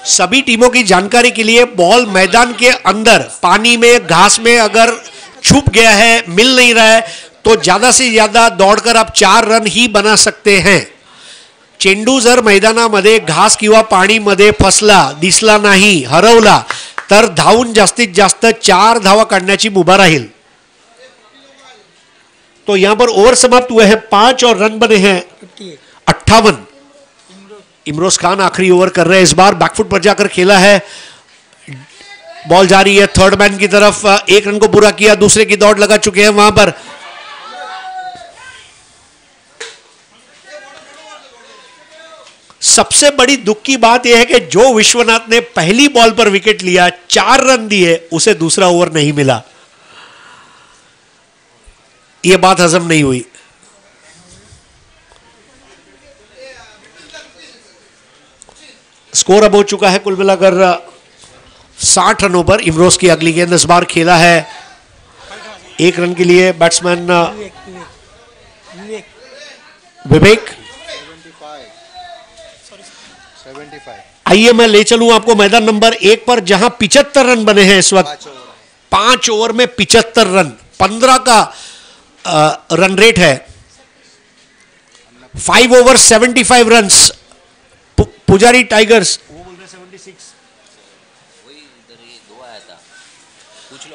सभी टीमों की जानकारी के लिए, बॉल मैदान के अंदर पानी में, घास में अगर छुप गया है, मिल नहीं रहा है, तो ज्यादा से ज्यादा दौड़कर आप 4 रन ही बना सकते हैं. चेंडू जर मैदानामध्ये घास किंवा पाणीमध्ये फसला, दिसला नाही, हरवला, तर धावून जास्तीत जास्त 4 धावा काढण्याची मुभा राहील. तो यहां पर ओव्हर समाप्त हुए हैं 5 और रन बने हैं 58. इमरोज खान आखिरी ओवर कर रहे हैं इस बार. बैकफुट पर जाकर खेला है, बॉल जा रही है थर्ड मैन की तरफ. 1 रन को पूरा किया, दूसरे की दौड़ लगा चुके हैं वहां पर. सबसे बड़ी दुख की बात यह है कि जो विश्वनाथ ने पहली बॉल पर विकेट लिया, 4 रन दिए, उसे दूसरा ओवर नहीं मिला. यह बात हजम नहीं हुई. स्कोर अब हो चुका है कुल मिलाकर 60 रनों पर. इमरोज की अगली गेंद इस बार खेला है 1 रन के लिए बैट्समैन विवेक. 75. आइए मैं ले चलूं आपको मैदान नंबर 1 पर, जहां 75 रन बने हैं इस वक्त. 5 ओवर में 75 रन, 15 का रन रेट है. 5 ओवर 75 रन्स. पुजारी टाइगर्स,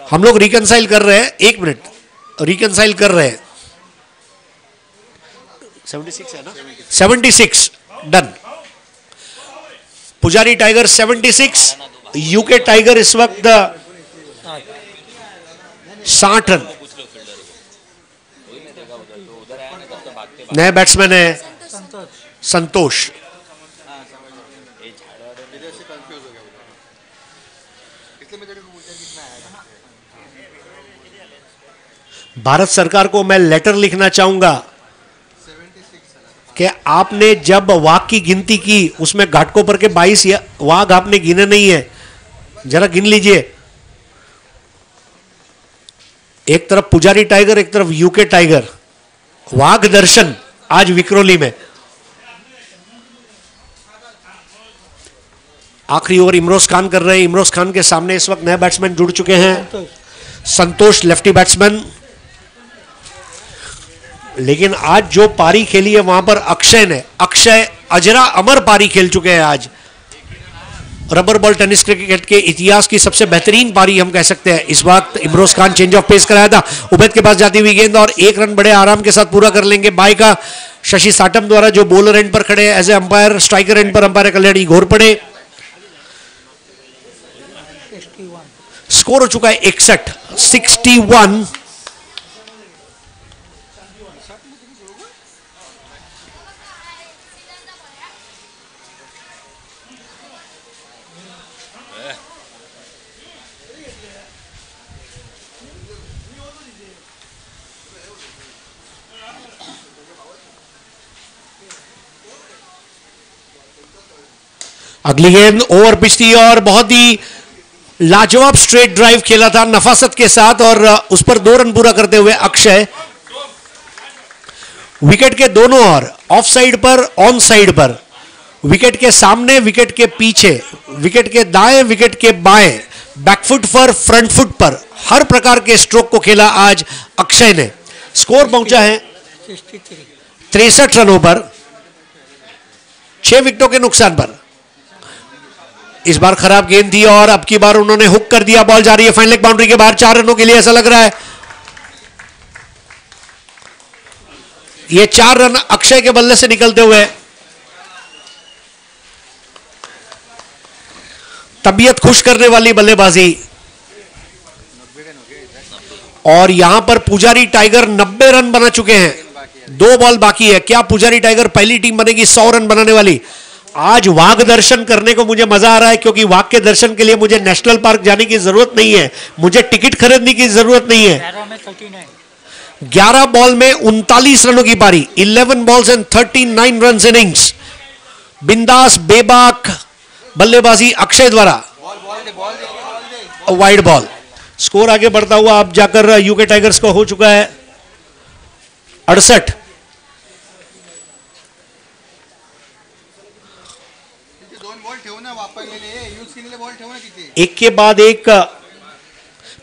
हम लोग रिकंसाइल कर रहे हैं, 1 मिनट, रिकंसाइल कर रहे हैं. 76 है ना? 76 डन. पुजारी टाइगर 76, यूके टाइगर इस वक्त 60 रन. नए बैट्समैन है संतोष. भारत सरकार को मैं लेटर लिखना चाहूंगा कि आपने जब वाघ की गिनती की, उसमें घाटकोपर के 22 वाघ आपने गिने नहीं है, जरा गिन लीजिए. एक तरफ पुजारी टाइगर, एक तरफ यूके टाइगर. वाघ दर्शन आज विक्रोली में. आखिरी ओवर इमरोज खान कर रहे हैं. इमरोज खान के सामने इस वक्त नए बैट्समैन जुड़ चुके हैं. संतोष लेफ्टी बैट्समैन. लेकिन आज जो पारी खेली है वहां पर अक्षय ने, अक्षय अजरा अमर पारी खेल चुके हैं आज. रबर बॉल टेनिस क्रिकेट के इतिहास की सबसे बेहतरीन पारी हम कह सकते हैं. इस वक्त Imroz Khan change of pace कराया था, उबैद के पास जाती हुई गेंद और 1 रन बड़े आराम के साथ पूरा कर लेंगे. बाय का शशि साटम द्वारा, जो बॉलर एंड पर खड़े as a umpire. Striker end पर अंपायर कल्याणी घोरपड़े. स्कोर हो चुका है 61, 61. अगली गेंद ओवर पिच थी और बहुत ही लाजवाब स्ट्रेट ड्राइव खेला था नफासत के साथ, और उस पर 2 रन पूरा करते हुए अक्षय विकेट के दोनों ओर, ऑफ साइड पर, ऑन साइड पर, विकेट के सामने, विकेट के पीछे, विकेट के दाएं, विकेट के बाएं, बैकफुट पर, फ्रंट फुट पर, हर प्रकार के स्ट्रोक को खेला आज अक्षय ने. स्कोर पहुंचा है 63 रनों पर, 6 विकेटों के नुकसान पर. इस बार खराब गेंद थी और अब की बार उन्होंने हुक कर दिया. बॉल जा रही है फाइन लेग बाउंड्री के बाहर. 4 रनों के लिए ऐसा लग रहा है. ये 4 रन अक्षय के बल्ले से निकलते हुए. तबीयत खुश करने वाली बल्लेबाजी. और यहां पर पुजारी टाइगर 90 रन बना चुके हैं. 2 बॉल बाकी है. क्या पुजारी टाइगर पहली टीम बनेगी 100 रन बनाने वाली? आज वाघ दर्शन करने को मुझे मजा आ रहा है, क्योंकि वाघ के दर्शन के लिए मुझे नेशनल पार्क जाने की जरूरत नहीं है, मुझे टिकट खरीदने की जरूरत नहीं है. 11 बॉल में 39 रनों की पारी. 11 बॉल्स एंड 39 रन इनिंग्स. बिंदास बेबाक बल्लेबाजी अक्षय द्वारा. Wide ball. स्कोर आगे बढ़ता हुआ अब जाकर यूके टाइगर्स को हो चुका है 68. बॉल ठेवू ना किती एक के बाद एक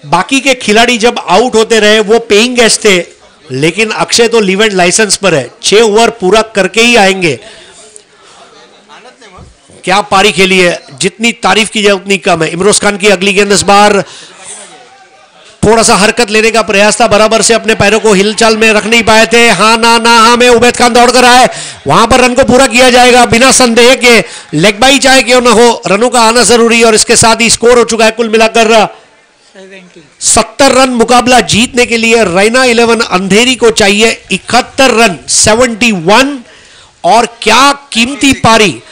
बाकी के खिलाड़ी जब आउट होते रहे वो पेइंग गेस्ट थे, लेकिन अक्षय तो लीव एंड लाइसेंस पर है, 6 ओवर पूरा करके ही आएंगे। क्या पारी खेली है, जितनी तारीफ की जाए उतनी कम है। इमरोज खान की अगली गेंद, इस बार थोड़ा सा हरकत लेने का प्रयास था, बराबर से अपने पैरों को हिलचाल में रख नहीं पाए थे। हाँ ना ना हाँ में उबैद खान दौड़ कर आए, वहां पर रन को पूरा किया जाएगा बिना संदेह के। लेग बाई चाहे क्यों ना हो, रनों का आना जरूरी, और इसके साथ ही स्कोर हो चुका है कुल मिलाकर 70 रन। मुकाबला जीतने के लिए रैना 11 अंधेरी को चाहिए 71 रन, 71। और क्या कीमती पारी।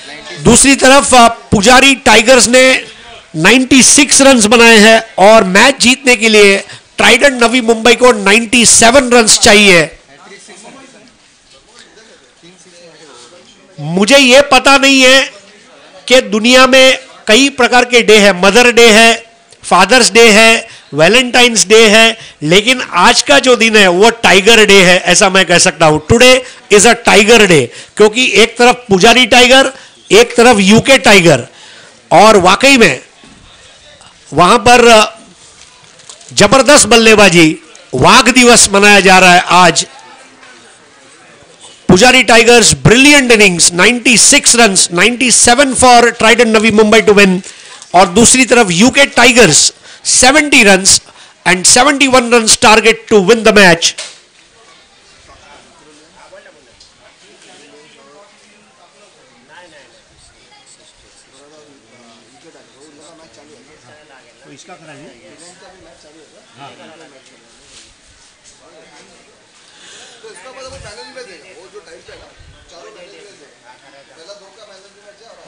दूसरी तरफ पुजारी टाइगर्स ने 96 रन्स बनाए हैं, और मैच जीतने के लिए ट्राइडेंट नवी मुंबई को 97 रन्स चाहिए। मुझे यह पता नहीं है कि दुनिया में कई प्रकार के डे है, मदर डे है, फादर्स डे है, वैलेंटाइंस डे है, लेकिन आज का जो दिन है वो टाइगर डे है, ऐसा मैं कह सकता हूं। Today is a tiger day, क्योंकि एक तरफ पुजारी टाइगर, एक तरफ यूके टाइगर, और वाकई में वहां पर जबरदस्त बल्लेबाजी, वाघ दिवस मनाया जा रहा है आज। Pujari Tigers brilliant innings, 96 runs, 97 for Trident Navi Mumbai to win, और दूसरी तरफ UK Tigers 70 runs and 71 runs target to win the match. इसका कराइए।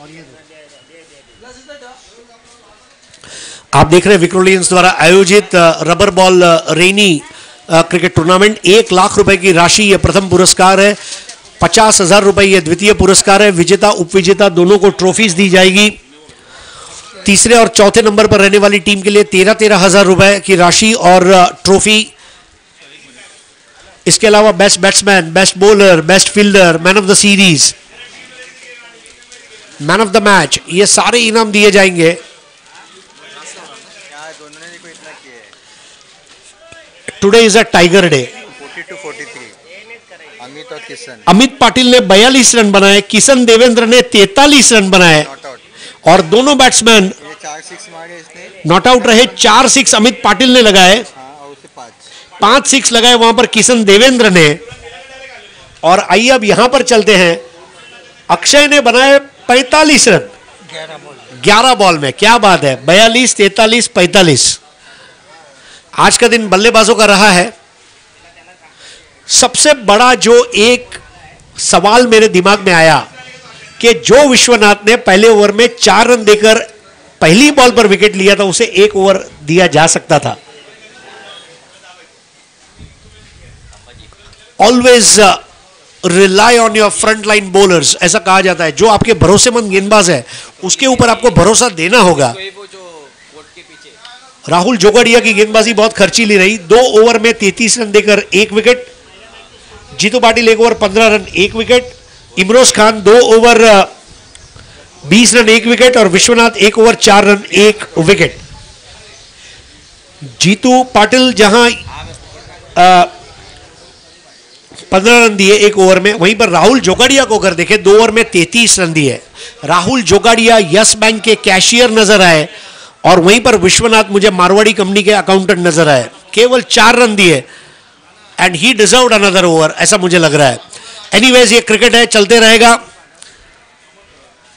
और ये आप देख रहे हैं विक्रोलियंस द्वारा आयोजित रबर बॉल रेनी क्रिकेट टूर्नामेंट। 1 लाख रुपए की राशि ये प्रथम पुरस्कार है, 50,000 रुपए ये द्वितीय पुरस्कार है। विजेता उपविजेता दोनों को ट्रॉफीज दी जाएगी। तीसरे और चौथे नंबर पर रहने वाली टीम के लिए 13,000 रुपए की राशि और ट्रॉफी। इसके अलावा best batsman, best bowler, best fielder, man of the series, man of the match, ये सारे इनाम दिए जाएंगे। Today is a tiger day. 42-43 Amit और किशन। अमित पाटिल ने 42 रन बनाए, किशन देवेंद्र ने 43 रन बनाए, और दोनों बैट्समैन 4 6 मारे इसने, नॉट आउट रहे। 4 6 अमित पाटिल ने लगाए, और उसे 5 6 लगाए वहां पर किशन देवेंद्र ने। और आइए अब यहां पर चलते हैं, अक्षय ने बनाए 45 रन 11 बॉल में। क्या बात है, 42 43 45। आज का दिन बल्लेबाजों का रहा है। सबसे बड़ा जो एक सवाल मेरे दिमाग में आया कि जो विश्वनाथ ने पहले ओवर में 4 रन देकर पहली बॉल पर विकेट लिया था, उसे 1 ओवर दिया जा सकता था। Always rely on your front line bowlers, ऐसा कहा जाता है। जो आपके भरोसेमंद गेंदबाज है उसके ऊपर आपको भरोसा देना होगा। राहुल जोगड़िया की गेंदबाजी बहुत खर्चीली रही। 2 ओवर में 33 रन देकर 1 wicket. Jitu Patil 1 over 15 run 1 wicket. Imroz Khan 2 over 20 run 1 wicket, और Vishwanath 1 over 4 run 1 wicket. Jitu Patil जहां 15 रन दिए 1 ओवर में, वहीं पर राहुल जोगड़िया को अगर देखें 2 ओवर में 33 रन दिए। राहुल जोगड़िया यस बैंक के कैशियर नजर आए, और वहीं पर विश्वनाथ मुझे मारवाड़ी कंपनी के अकाउंटेंट नजर आए। केवल 4 रन दिए, and he deserved another over, ऐसा मुझे लग रहा है। एनीवेज ये क्रिकेट है, चलते रहेगा।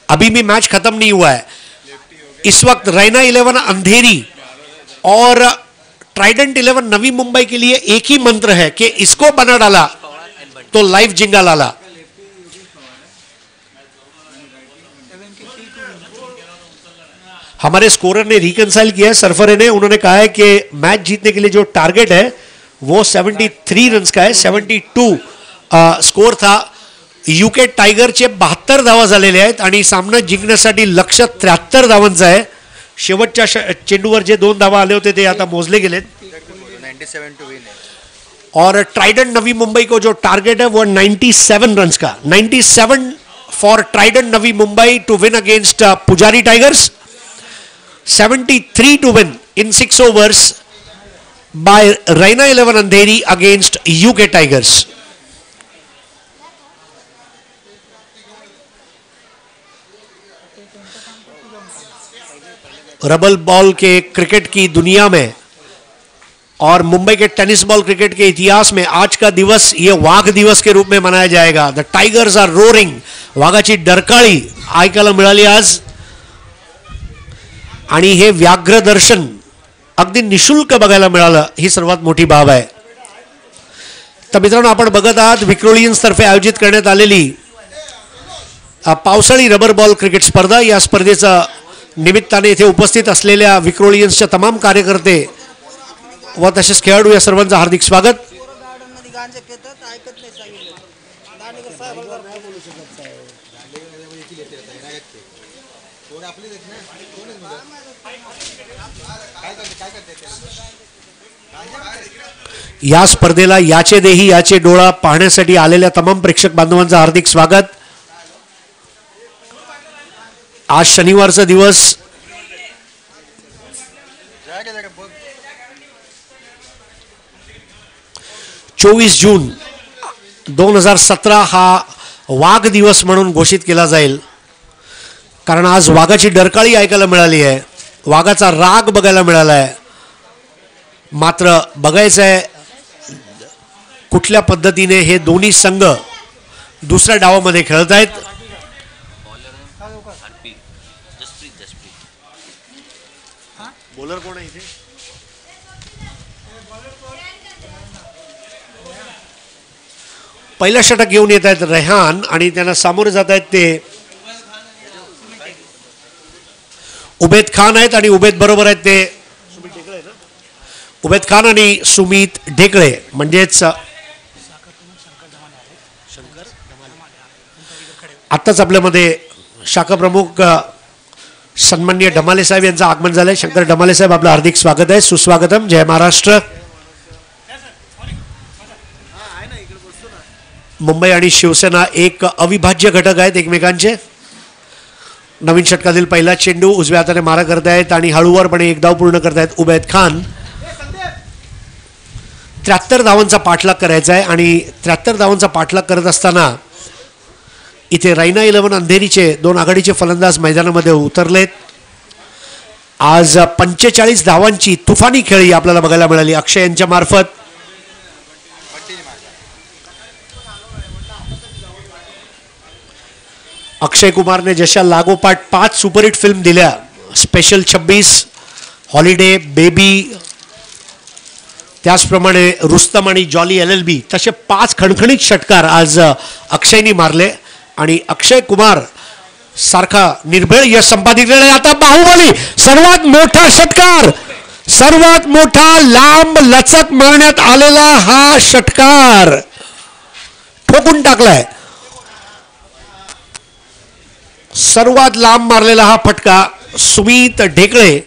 अभी भी मैच खत्म नहीं हुआ है। इस वक्त रैना 11 अंधेरी और ट्राइडेंट 11 नवी मुंबई के लिए एक ही मंत्र है कि इसको बना डाला तो लाइव जिंगा लाला। हमारे स्कोरर ने रिकंसाइल किया है, सरफरे ने। उन्होंने कहा है कि मैच जीतने के लिए जो टारगेट है वो 73 रन्स का है। 72 स्कोर था। यूके टायगरचे 72 धावा झालेले आहेत आणि सामना जिंकण्यासाठी लक्ष्य 73 धावांचं आहे। शेवटच्या चेंडूवर जे 2 धावा आले होते ते आता मोजले गेलेत। 97 टू विन है। और ट्राइडेंट नवी मुंबई को जो टारगेट है वो 97 रन्स का। 97 for Trident Navi Mumbai to win against Pujari Tigers. 73 to win in 6 overs by Raina 11 Andheri against UK Tigers. Rubber ball के क्रिकेट की दुनिया में और मुंबई के टेनिस बॉल क्रिकेट के इतिहास में आज का दिवस ये वाघ दिवस के रूप में मनाया जाएगा. The Tigers are roaring. वाघाची डरकाळी ऐकायला मिळाली आज आणि हे व्याघ्र दर्शन अगदी निशुल्क बघायला मिळालं ही सर्वात मोठी बाब आहे. तर मित्रांनो आपण बघत आहात विक्रोलियन्स तर्फे आयोजित करण्यात आलेली पावसाळी रबर बॉल क्रिकेट स्पर्धा. या स्पर्धेचा निमित्ताने इथे उपस्थित असलेल्या विक्रोलियन्सच्या तमाम कार्यकर्ते व तसेच खेळाडू या सर्वांचं हार्दिक स्वागत. या स्पर्धेला याचे देही याचे डोळा पाहण्यासाठी आलेल्या तमाम प्रेक्षक बांधवांचं हार्दिक स्वागत. आज शनिवारचा दिवस 24 जून 2017 हा वाघ दिवस म्हणून घोषित केला जाईल. कारण आज वाघाची डरकाळी ऐकायला मिळाली आहे, वाघाचा राग बघायला मिळाला आहे. मात्र बघायचं आहे कुठल्या पद्धतीने हे दोन्ही संघ दुसऱ्या डावामध्ये खेळत आहेत. बॉलर कोण आहे इथे? पहिला षटक घेऊन येत आहेत रेहान आणि त्यांना सामोरे जात आहेत ते उबेद खान आहेत आणि उबेद बरोबर आहेत ते उबेद खान आणि सुमित ढेकळे म्हणजेच आत्ताच आपल्यामध्ये शाखा प्रमुख सन्माननीय ढमाले साहेब यांचं आगमन झालंय. शंकर ढमाले साहेब आपलं हार्दिक स्वागत आहे. सुस्वागतम. जय महाराष्ट्र. मुंबई आणि शिवसेना एक अविभाज्य घटक आहेत एकमेकांचे. नवीन षटकातील पहिला चेंडू उजव्या हाताने मारा करतायत आणि हळूवारपणे एक धाव पूर्ण करतायत उबैद खान. 73 धावांचा पाठलाग करायचा आहे आणि 73 धावांचा पाठलाग करत असताना इथे रायना 11 अंधेरीचे 2 आघाडीचे फलंदाज मैदानामध्ये उतरलेत. आज 45 धावांची तुफानी खेळी आपल्याला बघायला मिळाली अक्षय यांच्या मार्फत. अक्षय कुमारने जशा लागोपाठ 5 सुपरहिट फिल्म दिल्या, स्पेशल 26, हॉलिडे, बेबी, त्याचप्रमाणे रुस्तम आणि जॉली LLB, तसे 5 खणखणीत षटकार आज अक्षयनी मारले आणि अक्षय कुमार सारखा निर्भेळ यश संपादित केले. आता बाहुबली सर्वात मोठा षटकार, सर्वात मोठा लांब लचक मारण्यात आलेला हा षटकार ठोकून टाकलाय. सर्वात लांब मारलेला हा फटका सुमित ढेकळे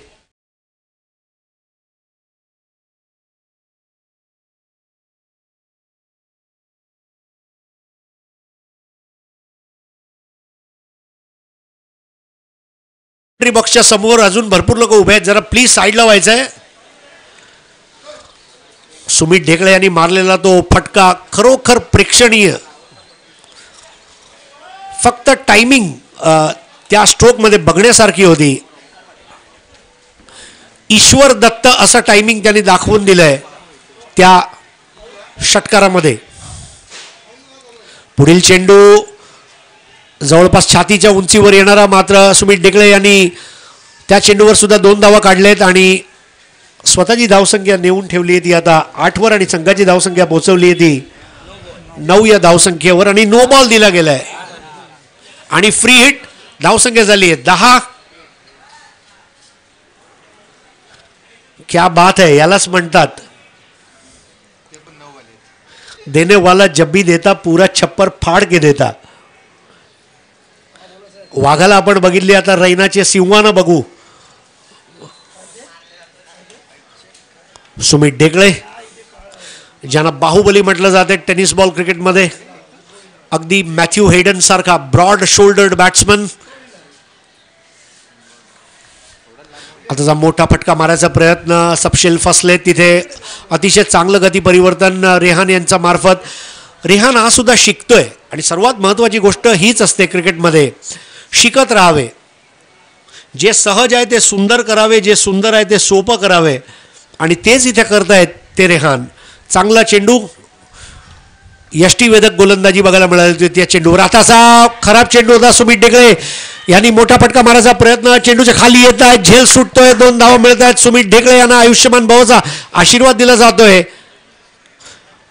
बॉक्सच्या समोर अजून भरपूर लोक उभे आहेत. जरा प्लीज साईडला व्हायचंय. सुमित ढेकळे यांनी मारलेला तो फटका खरोखर प्रेक्षणीय. फक्त टायमिंग त्या स्ट्रोक मध्ये बघण्यासारखी होती. ईश्वर दत्त असं टायमिंग त्यांनी दाखवून दिलंय त्या षटकारामध्ये. पुढील चेंडू जवळपास छातीच्या उंचीवर येणारा, मात्र सुमित ढेकळे यांनी त्या चेंडूवर सुद्धा 2 धावा काढलेत आणि स्वतःची धावसंख्या नेऊन ठेवली आहे ती आता 8 वर आणि संघाची धावसंख्या पोहोचवली आहे ती 9 या धावसंख्येवर आणि नो बॉल दिला गेलाय आणि फ्री हिट धावसंख्या झाली आहे 10. क्या बात है, यालाच म्हणतात देने वाला जब भी देता पूरा छप्पर फाड़ के देता. वाघाला आपण बघितली, आता रैनाचे सिंहानं बघू. सुमित ढेकळे ज्यांना बाहुबली म्हटलं जाते टेनिस बॉल क्रिकेटमध्ये, अगदी मॅथ्यू हेडन सारखा ब्रॉड शोल्डर्ड बॅट्समन आता मोठा फटका मारायचा प्रयत्न, सपशेल फसले तिथे. अतिशय चांगलं गती परिवर्तन रेहान यांच्या मार्फत. रेहान हा सुद्धा शिकतोय आणि सर्वात महत्त्वाची गोष्ट हीच असते क्रिकेटमध्ये, शिकत राहावे. जे सहज आहे ते सुंदर करावे, जे सुंदर आहे ते सोपं करावे आणि तेच इथे करतायत ते रेहान. चांगला चेंडू, यष्टीवेधक गोलंदाजी बघायला मिळाली होती त्या चेंडूवर. आताचा खराब चेंडू होता. सुमित ढेकळे यांनी मोठा फटका मारायचा प्रयत्न, चेंडूच्या खाली येत आहे, झेल सुटतोय, 2 धावा मिळत आहेत. सुमित ढेकळे यांना आयुष्यमान भावाचा आशीर्वाद दिला जातोय.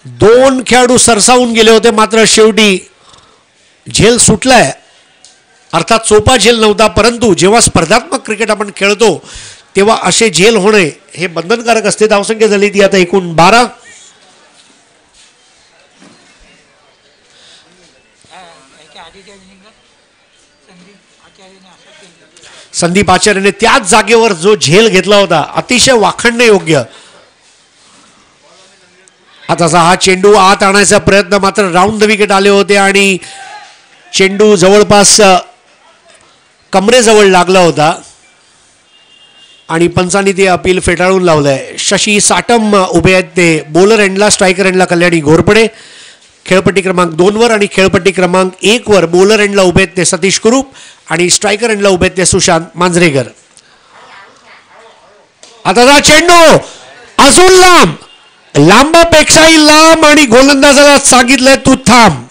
2 खेळाडू सरसावून गेले होते मात्र शेवटी झेल सुटलाय. अर्थात सोपा झेल नव्हता, परंतु जेव्हा स्पर्धात्मक क्रिकेट आपण खेळतो तेव्हा असे झेल होणे हे बंधनकारक असते. धावसंख्या झाली ती आता एकूण 12. संदीप आचार्यने त्याच जागेवर जो झेल घेतला होता अतिशय वाखाणणे योग्य. आताचा हा चेंडू आत आणायचा प्रयत्न, मात्र राऊंड द विकेट आले होते आणि चेंडू जवळपास कमरेजवळ लागला होता आणि पंचांनी ते अपील फेटाळून लावलंय. शशी साटम उभे आहेत ते बॉलर एंडला, स्ट्रायकर एंडला कल्याणी घोरपडे. खेळपट्टी क्रमांक 2 वर आणि खेळपट्टी क्रमांक 1 वर बॉलर एंडला उभे आहेत ते सतीश कुरूप आणि स्ट्रायकर एंडला उभे आहेत ते सुशांत मांजरेकर. आता चेंडू अजून लांब, लांबापेक्षाही लांब आणि गोलंदाजाला सांगितलंय तू थांब.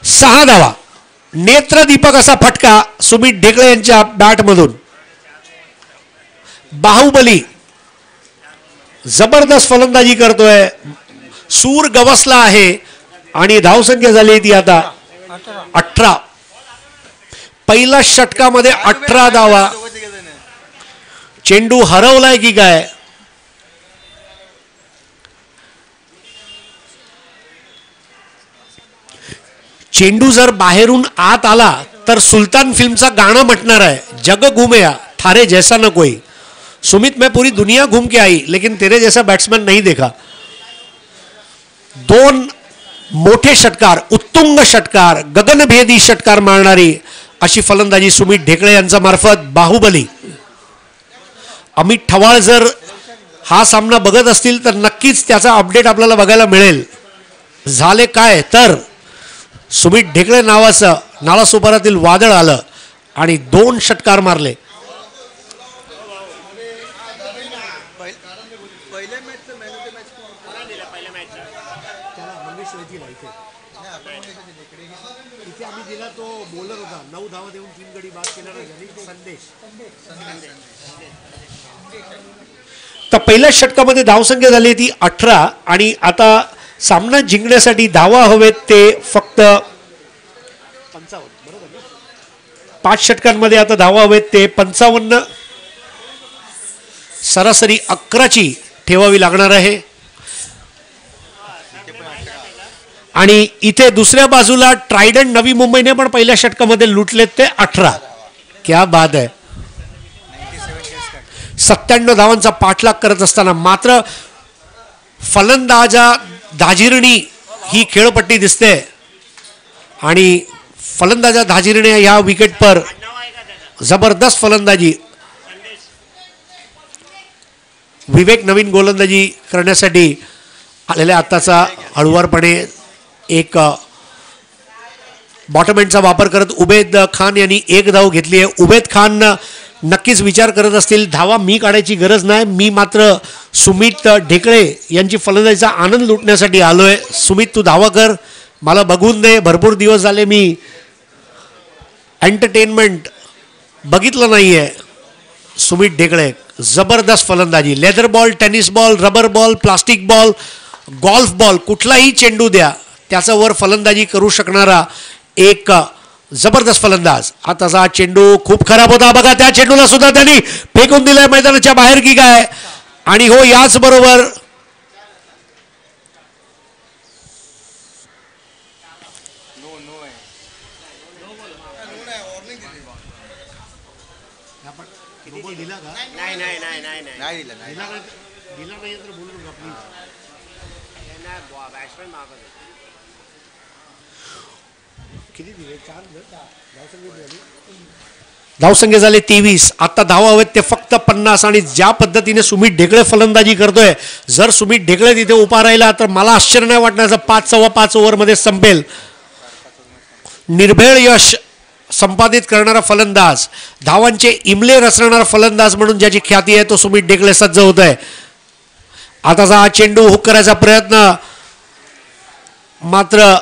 6 धावा. नेत्रदीपक असा फटका सुमित ढेकळे यांच्या बॅटमधून. बाहुबली जबरदस्त फलंदाजी करतोय, सूर गवसला आहे आणि धावसंख्या झाली ती आता 18. पहिल्या षटकामध्ये 18 धावा. चेंडू हरवलाय की काय? चेंडू जर बाहेरून आत आला तर सुलतान फिल्मचा गाणं म्हटणार आहे, जग घूमया थारे जैसा न कोई. सुमित, मैं पूरी दुनिया घूम के आई लेकिन तेरे जैसा बैट्समैन नहीं देखा. 2 मोठे षटकार, उत्तुंग षटकार, गगनभेदी षटकार मारणारी अशी फलंदाजी सुमित ढेकळे यांच्या मार्फत. बाहुबली अमित ठवाळ जर हा सामना बघत असतील तर नक्कीच त्याचा अपडेट आपल्याला बघायला मिळेल. झाले काय तर सुमित ढेकळे नावाचं नालासोपारातील वादळ आलं आणि 2 षटकार मारले. तर पहिल्या षटकामध्ये धावसंख्या झाली ती 18 आणि आता सामना जिंकण्यासाठी धावा हवेत ते फक्त 5 षटकांमध्ये आता धावा हवेत ते 55. सरासरी 11ची ठेवावी लागणार आहे आणि इथे दुसऱ्या बाजूला ट्रायडंट नवी मुंबईने पण पहिल्या षटकामध्ये लुटलेत ते 18. क्या बात आहे. 97 धावांचा पाठलाग करत असताना मात्र फलंदाजा धाजिरणी ही खेळपट्टी दिसते आणि फलंदाजा धाजिरणे या विकेट पर जबरदस्त फलंदाजी. विवेक नवीन गोलंदाजी करण्यासाठी आलेल्या आत्ताचा हळुवारपणे एक बॉटम एंडचा वापर करत उबेद खान यांनी 1 धाव घेतली आहे. उबेद खान नक्कीच विचार करत असतील धावा मी काढायची गरज नाही, मी मात्र सुमित ढेकळे यांची फलंदाजीचा आनंद लुटण्यासाठी आलोय. सुमित, तू धावा कर, मला बघून दे. भरपूर दिवस झाले मी एंटरटेनमेंट बघितलं नाहीये. सुमित ढेकळे जबरदस्त फलंदाजी. Leather ball, tennis ball, rubber ball, plastic ball, golf ball, कुठलाही चेंडू द्या त्याचा वर फलंदाजी करू शकणारा एक जबरदस्त फलंदाज. आताचा चेंडू खूप खराब होता बघा, त्या चेंडूला सुद्धा त्यांनी फेकून दिलाय मैदानाच्या बाहेर की काय. आणि हो, याच बरोबर धावसंख्या झाले 23. आता धावा हवेत ते फक्त 50. आणि ज्या पद्धतीने सुमित ढेकळे फलंदाजी करतोय, जर सुमित ढेकळे तिथे उभा राहिला तर मला आश्चर्य नाही वाटण्याचं 5.25 ओव्हरमध्ये संपेल. निर्भेळ यश संपादित करणारा फलंदाज, धावांचे इमले रचणारा फलंदाज म्हणून ज्याची ख्याती आहे तो सुमित ढेकळे सज्ज होत आहे. आताचा हा चेंडू हुक करायचा प्रयत्न, मात्र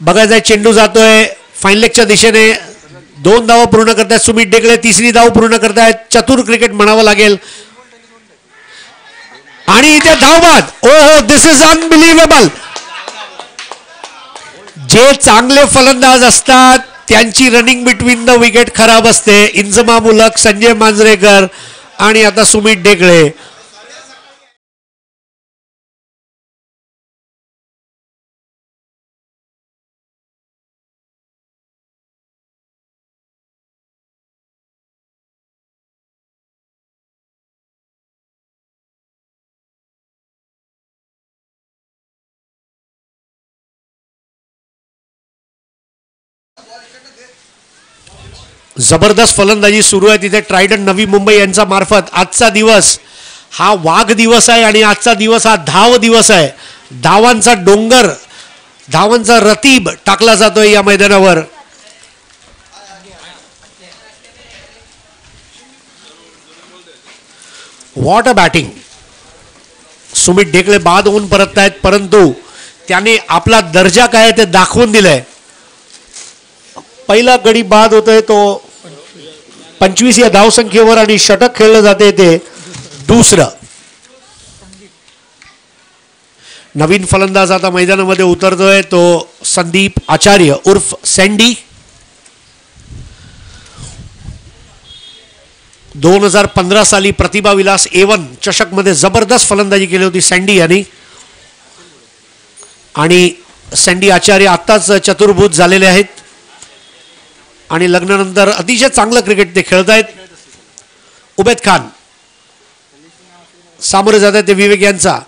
बघायचा चेंडू जातोय फाईन लेगच्या दिशेने. 2 धावा पूर्ण करतायत सुमित ढेकळे, 3री धाव पूर्ण करतायत. चतुर क्रिकेट म्हणावं लागेल. आणि इथे धावबाद, ओहो दिस इज अनबिलिव्हेबल. जे चांगले फलंदाज असतात त्यांची रनिंग बिटवीन द विकेट खराब असते. इंजमाम उलक, संजय मांजरेकर आणि आता सुमित ढेकळे. जबरदस्त फलंदाजी सुरू आहे तिथे ट्रायडन नवी मुंबई यांचा मार्फत. आजचा दिवस हा वाघ दिवस आहे आणि आजचा दिवस हा धाव दिवस आहे. धावांचा डोंगर, धावांचा रतीब टाकला जातोय या मैदानावर. What a batting. सुमित ढेकळे बाद होऊन परत आहेत, परंतु त्याने आपला दर्जा काय ते दाखवून दिलाय. पहिला गडी बाद होतोय तो 25 या धावसंख्येवर आणि षटक खेळलं जाते ते दुसरं. नवीन फलंदाज आता मैदानामध्ये उतरतोय तो संदीप आचार्य उर्फ सँडी. 2015 साली प्रतिभा विलास A1 चषक मध्ये जबरदस्त फलंदाजी केली होती सँडी यांनी. आणि सँडी आचार्य आत्ताच चतुर्भुज झालेले आहेत आणि लग्नानंतर अतिशय चांगलं क्रिकेट ते खेळत आहेत. उबेद खान सामोरे जात आहेत ते विवेक यांचा.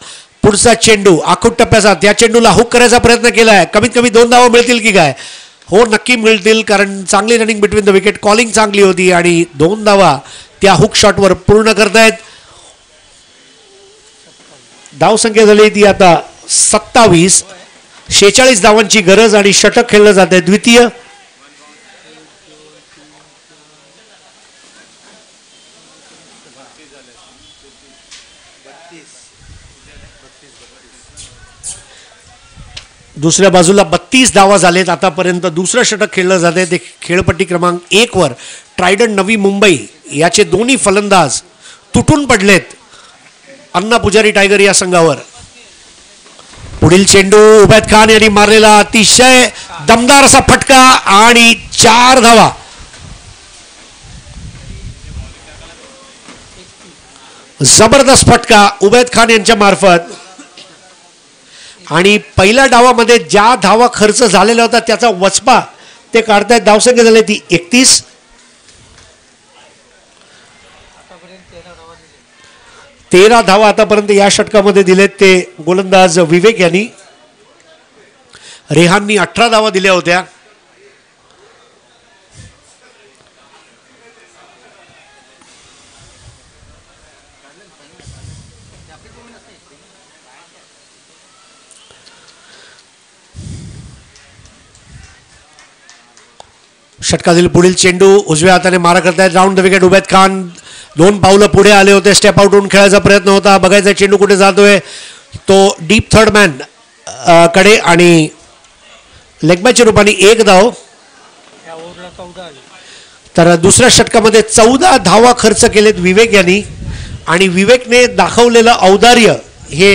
पुढचा चेंडू आखूट टप्प्याचा, त्या चेंडूला हुक करायचा प्रयत्न केला आहे. कमीत कमी 2 धावा मिळतील की काय? हो नक्की मिळतील, कारण चांगली running between the wicket, calling चांगली होती आणि 2 धावा त्या हुक शॉटवर पूर्ण करतायत. धावसंख्या झाली ती आता 27. 46 धावांची गरज आणि षटक खेळलं जात आहे द्वितीय. दुसऱ्या बाजूला 32 धावा झालेत आतापर्यंत. दुसरं षटक खेळलं जाते ते खेळपट्टी क्रमांक 1 वर ट्रायडन नवी मुंबई याचे दोन्ही फलंदाज तुटून पडलेत अन्ना पुजारी टायगर या संघावर. पुढील चेंडू उबैद खान यांनी मारलेला अतिशय दमदार असा फटका आणि 4 धावा. जबरदस्त फटका उबैद खान यांच्या मार्फत. आणि पहिल्या डावामध्ये ज्या धावा खर्च झालेला होता त्याचा वचपा ते काढतायत. धावसंख्या झाली ती 31. 13 धावा आतापर्यंत या षटकामध्ये दिलेत ते गोलंदाज विवेक यांनी. रेहाननी 18 धावा दिल्या होत्या. षटकातील पुढील चेंडू उजव्या हाताने मारा करतायत. Round the wicket Ubaid Khan 2 पावलं पुढे आले होते. स्टेप आउट होऊन खेळायचा प्रयत्न होता. बघायचा चेंडू कुठे जातोय तो डीप थर्ड मॅन कडे आणि लेगमॅनच्या रूपाने 1 धाव. तर दुसऱ्या षटकामध्ये 14 धावा खर्च केलेत विवेक यांनी आणि विवेकने दाखवलेलं औदार्य हे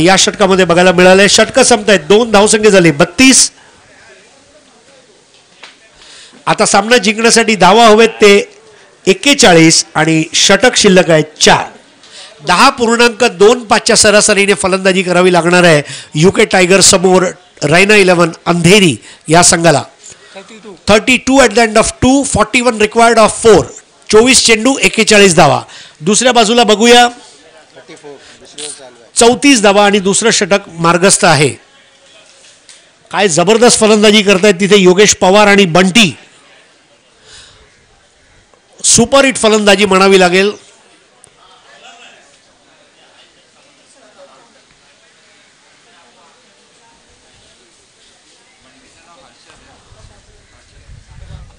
या षटकामध्ये बघायला मिळालंय. षटक संपतायत. 2 धावसंख्या झाली 32. आता सामना जिंकण्यासाठी धावा हवेत ते 41 आणि षटक शिल्लक आहे 4. 10.25च्या सरासरीने फलंदाजी करावी लागणार आहे UK टायगर समोर रायना 11 अंधेरी या संघाला. 32 at the end of 2. 41 required of 4. 24 चेंडू 41 धावा. दुसऱ्या बाजूला बघूया 34 धावा आणि दुसरं षटक मार्गस्थ आहे. काय जबरदस्त फलंदाजी करतायत तिथे योगेश पवार आणि बंटी. सुपर हिट फलंदाजी म्हणावी लागेल.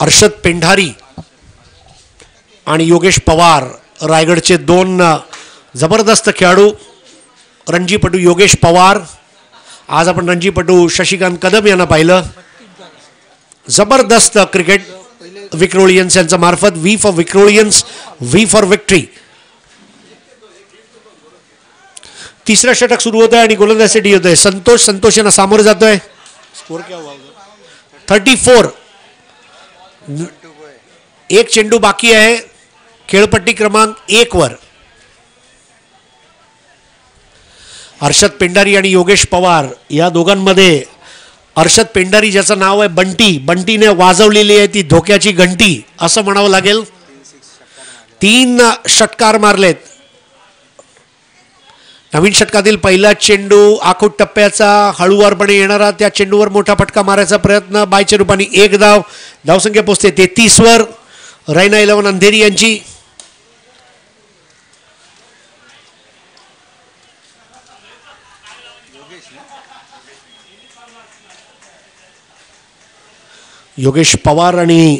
हर्षद पेंढारी आणि योगेश पवार रायगडचे दोन जबरदस्त खेळाडू. रणजीपटू योगेश पवार, आज आपण रणजीपटू शशिकांत कदम यांना पाहिलं. जबरदस्त क्रिकेट विक्रोलियन्स यांच्या मार्फत. V for Vikrolians, V for victory. तिसरं षटक सुरू होत आहे आणि गोलंदाजीसाठी होत आहे संतोष यांना सामोरं जातोय. स्कोर क्या हुआ? 34. एक चेंडू बाकी आहे खेळपट्टी क्रमांक 1 वर. हर्षद पेंढारी आणि योगेश पवार या दोघांमध्ये हर्षद पेंढारी ज्याचं नाव आहे बंटी, बंटीने वाजवलेली आहे ती धोक्याची घंटी असं म्हणावं लागेल. 3 षटकार मारलेत. नवीन षटकातील पहिला चेंडू आखूट टप्प्याचा हळूवारपणे येणारा, त्या चेंडूवर मोठा फटका मारायचा प्रयत्न. बायच्या रूपाने 1 धाव. धावसंख्या पोहोचते 33 वर. रैना 11 अंधेरी यांची. योगेश पवार आणि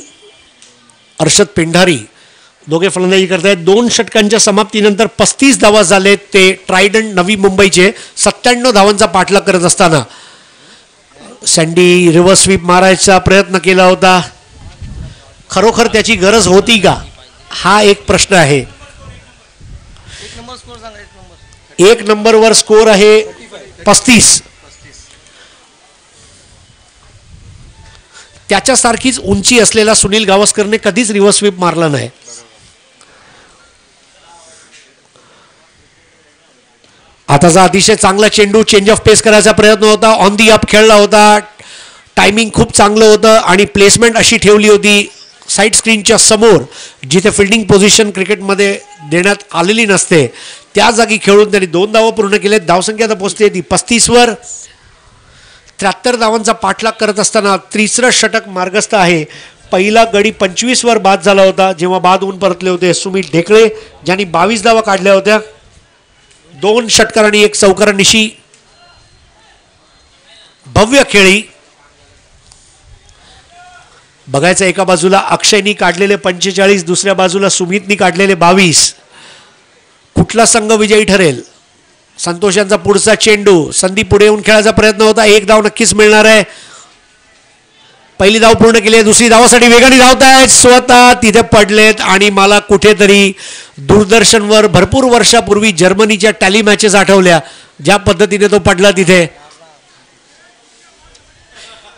हर्षद पेंढारी दोघे फलंदाजी करतायत. 2 षटकांच्या समाप्तीनंतर 35 धावा झालेत. ते ट्रायडंट नवी मुंबईचे 97 धावांचा पाठलाग करत असताना सँडी रिव्हर्स स्वीप मारायचा प्रयत्न केला होता. खरोखर त्याची गरज होती का, हा एक प्रश्न आहे. 1 नंबरवर स्कोर आहे 35. त्याच्यासारखीच उंची असलेला सुनील गावस्करने कधीच रिव्हर्स स्वीप मारला नाही. आताचा अतिशय चांगला चेंडू, चेंज ऑफ पेस करायचा प्रयत्न होता. ऑन दी अप खेळला होता. टायमिंग खूप चांगलं होतं आणि प्लेसमेंट अशी ठेवली होती साईड स्क्रीनच्या समोर जिथे फिल्डिंग पोझिशन क्रिकेटमध्ये देण्यात आलेली नसते. त्या जागी खेळून त्यांनी 2 धावा पूर्ण केले. धावसंख्या आता पोहोचते ती 35 वर. 73 धावांचा पाठलाग करत असताना तिसरं षटक मार्गस्थ आहे. पहिला गडी 25 वर बाद झाला होता जेव्हा बाद होऊन परतले होते सुमित ढेकळे, ज्यांनी 22 धावा काढल्या होत्या. 2 षटकार आणि 1 चौकारानिशी भव्य खेळी. बघायचं एका बाजूला अक्षयनी काढलेले 45, दुसऱ्या बाजूला सुमितनी काढलेले 22. कुठला संघ विजयी ठरेल? संतोष यांचा पुढचा चेंडू. संदीप पुढे येऊन खेळायचा प्रयत्न होता. 1 धाव नक्कीच मिळणार आहे. पहिली धाव पूर्ण केली. दुसरी धावासाठी वेगाने धावतायत. स्वतः तिथे पडलेत आणि मला कुठेतरी दूरदर्शनवर भरपूर वर्षापूर्वी जर्मनीच्या टॅली मॅचेस आठवल्या, ज्या पद्धतीने तो पडला तिथे.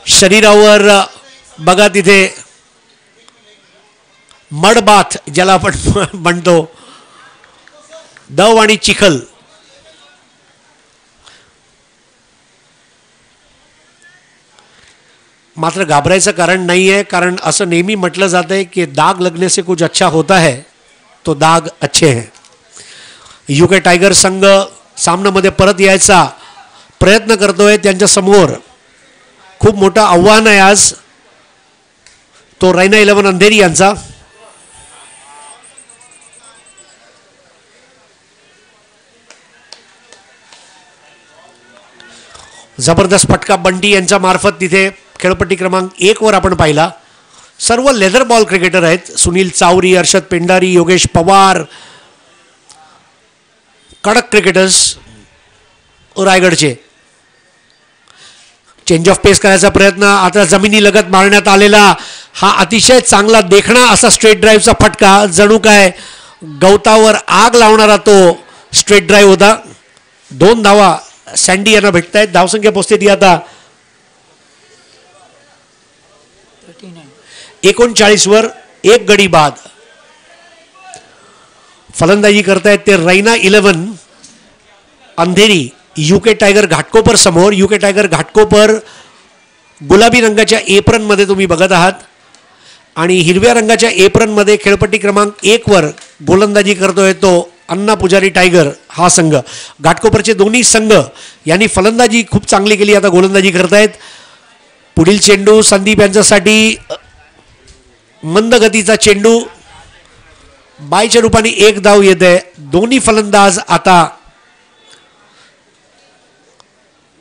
शरीरावर बघा तिथे मडबाथ ज्याला आपण म्हणतो, दव आणि चिखल. मात्र घाबरायचं कारण नाही आहे, कारण असं नेहमी म्हटलं जातं आहे की दाग लगने से कुछ अच्छा होता है तो दाग अच्छे हैं. UK टायगर संघ सामन्यामध्ये परत यायचा प्रयत्न करतोय. त्यांच्या समोर खूप मोठं आव्हान आहे आज, तो रैना 11 अंधेरी यांचा. जबरदस्त फटका बंटी यांच्या मार्फत तिथे खेळपट्टी क्रमांक 1 वर आपण पाहिला. सर्व लेदर बॉल क्रिकेटर आहेत. सुनील चावरी, हर्षद पेंढारी, योगेश पवार, कडक क्रिकेटर्स रायगडचे. चेंज ऑफ पेस करायचा प्रयत्न. आता जमिनी लगत मारण्यात आलेला हा अतिशय चांगला देखणा असा स्ट्रेट ड्राईव्हचा फटका, जणू काय गवतावर आग लावणारा तो स्ट्रेट ड्राईव्ह होता. 2 धावा सँडी यांना भेटत आहेत. धावसंख्या पोहोचते ती आता 39 वर. 1 गडी बाद. फलंदाजी करतायत ते रैना 11 अंधेरी. UK टायगर घाटकोपर समोर. UK टायगर घाटकोपर गुलाबी रंगाच्या एप्रन मध्ये तुम्ही बघत आहात आणि हिरव्या रंगाच्या एप्रन मध्ये खेळपट्टी क्रमांक 1 वर गोलंदाजी करतोय तो अन्ना पुजारी टायगर हा संघ. घाटकोपरचे दोन्ही संघ यांनी फलंदाजी खूप चांगली केली, आता गोलंदाजी करतायत. पुढील चेंडू संदीप यांच्यासाठी मंद गतीचा चेंडू. बायच्या रूपाने एक धाव येते. दोन्ही फलंदाज आता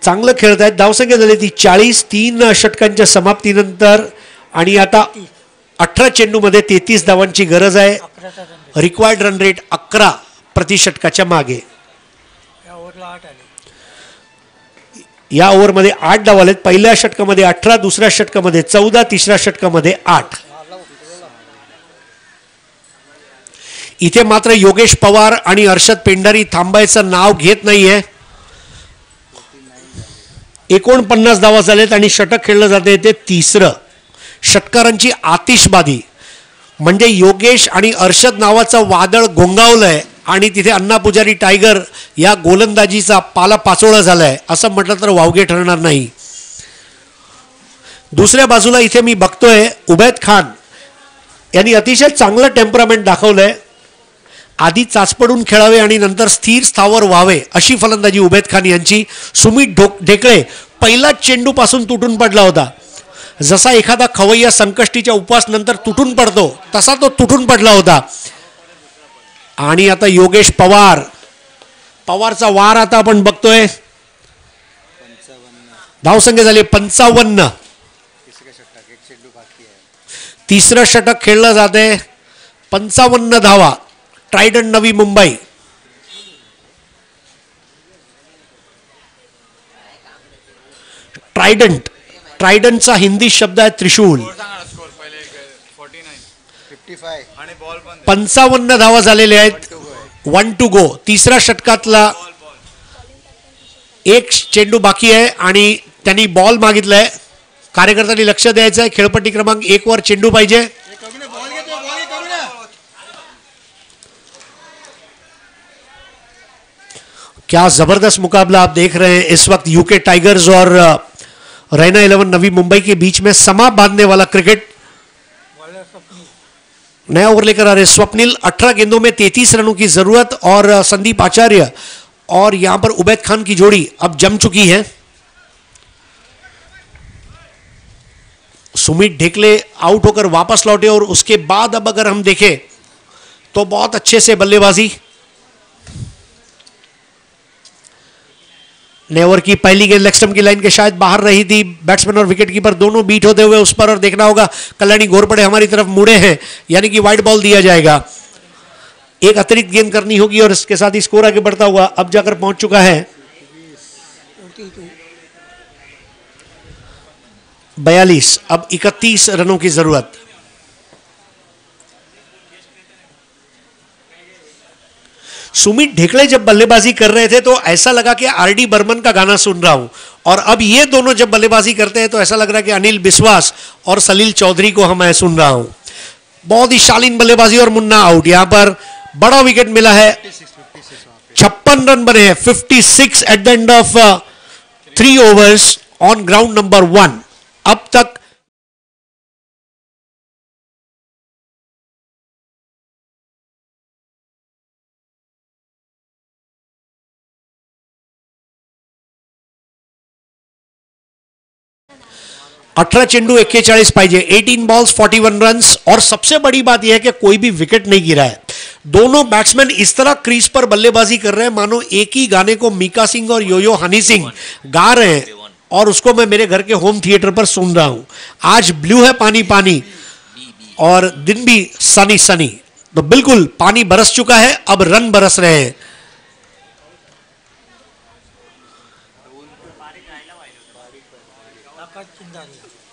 चांगलं खेळत आहेत. धावसंख्या झाली ती 40. 3 षटकांच्या समाप्तीनंतर आणि आता 18 चेंडूमध्ये 33 धावांची गरज आहे. 11चा रन. रिक्वायर्ड रन रेट 11 प्रति षटकाच्या मागे. या ओव्हरला 8 आले. या ओव्हरमध्ये 8 धावा आलेत. पहिल्या षटकामध्ये 18, दुसऱ्या षटकामध्ये 14, तिसऱ्या षटकामध्ये 8. इथे मात्र योगेश पवार आणि हर्षद पेंढारी थांबायचं नाव घेत नाहीये. 49 धावा झालेत आणि षटक खेळलं जाते ते तिसरं. षटकारांची आतिषबाजी म्हणजे योगेश आणि हर्षद नावाचं वादळ घोंगावलंय आणि तिथे अण्णा पुजारी टायगर या गोलंदाजीचा पाला पाचोळा झालाय असं म्हटलं तर वावगे ठरणार नाही. दुसऱ्या बाजूला इथे मी बघतोय उबैद खान यांनी अतिशय चांगलं टेम्परामेंट दाखवलंय. आधी चाचपडून खेळावे आणि नंतर स्थिर स्थावर व्हावे अशी फलंदाजी उबैद खान यांची. सुमित ढेकळे पहिला चेंडू पासून तुटून पडला होता. जसा एखादा खवय्या संकष्टीच्या उपवास नंतर तुटून पडतो तसा तो तुटून पडला होता. आणि आता योगेश पवारचा वार आता आपण बघतोय. धावसंख्या झाली 55. तिसरं षटक खेळलं जाते. 55 धावा. ट्रायडंट नवी मुंबई. ट्रायडंटचा हिंदी शब्द आहे त्रिशूल. 55 धावा झालेल्या आहेत. 1 to go. तिसऱ्या षटकातला एक चेंडू बाकी आहे आणि त्यांनी बॉल मागितलाय. कार्यकर्त्यांनी लक्ष द्यायचं आहे. खेळपट्टी क्रमांक 1 वर चेंडू पाहिजे. क्या जबरदस्त मुकाबला आप देख रहे हैं इस वक्त. यूके टाइगर्स और रैना 11 नवी मुंबई के बीच में समा बांधने वाला क्रिकेट. नया ओवर लेकर आ रहे स्वप्निल. 18 गेंदों में 33 रनों की जरूरत और संदीप आचार्य और यहां पर उबैद खान की जोड़ी अब जम चुकी है. सुमित ढेकले आउट होकर वापस लौटे और उसके बाद अब अगर हम देखें तो बहुत अच्छे से बल्लेबाजी. नेवर की पहली गेंद लेग स्टंप की लाइन के शायद बाहर रही थी. बैट्समैन और विकेट कीपर दोनों बीट होते हुए उस पर और देखना होगा. कल्याणी घोरपड़े हमारी तरफ मुड़े हैं यानी कि वाइड बॉल दिया जाएगा. एक अतिरिक्त गेंद करनी होगी और इसके साथ ही स्कोर आगे बढ़ता हुआ अब जाकर पहुंच चुका है 42. अब 31 रनों की जरूरत. सुमित ढेकले जब बल्लेबाजी कर रहे थे तो ऐसा लगा कि आरडी बर्मन का गाना सुन रहा हूं और अब ये दोनों जब बल्लेबाजी करते हैं तो ऐसा लग रहा है कि अनिल बिस्वास और सलील चौधरी को मैं सुन रहा हूं. बहुत ही शालीन बल्लेबाजी और मुन्ना आउट. यहां पर बड़ा विकेट मिला है. 56 रन बने हैं. 56 at the end of 3 overs on ground number 1. अब तक अठारह चेंडू 41 पाहिजे. 18 balls 41 रन्स. और सबसे बड़ी बात यह है कि कोई भी विकेट नहीं गिरा है. दोनों बैट्समैन इस तरह क्रीज पर बल्लेबाजी कर रहे हैं मानो एक ही गाने को मीका सिंह और योयो हनी सिंह गा रहे हैं और उसको मैं मेरे घर के होम थिएटर पर सुन रहा हूं. आज ब्लू है पानी पानी और दिन भी सनी सनी. तो बिल्कुल पानी बरस चुका है. अब रन बरस रहे हैं.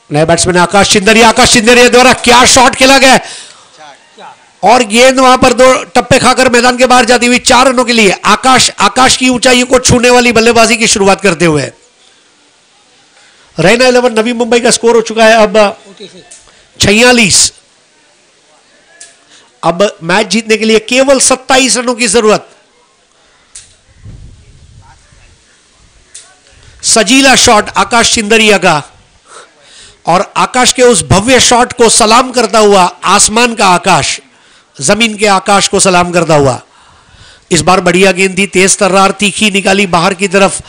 नए बैट्समैन आकाश चिंदरिया द्वारा क्या शॉट खेला गया और गेंद वहां पर 2 टप्पे खाकर मैदान के बाहर जाती हुई 4 रनों के लिए. आकाश की ऊंचाई को छूने वाली बल्लेबाजी की शुरुआत करते हुए. रैना 11 नवी मुंबई का स्कोर हो चुका है अब 46. अब मैच जीतने के लिए केवल 27 रनों की जरूरत. सजीला शॉट आकाश चिंदरिया का और आकाश के उस भव्य शॉट को सलाम करता हुआ आसमान का आकाश, जमीन के आकाश को सलाम करता हुआ. इस बार बढ़िया गेंद थी. तेज तर्रार तीखी निकाली बाहर की तरफ.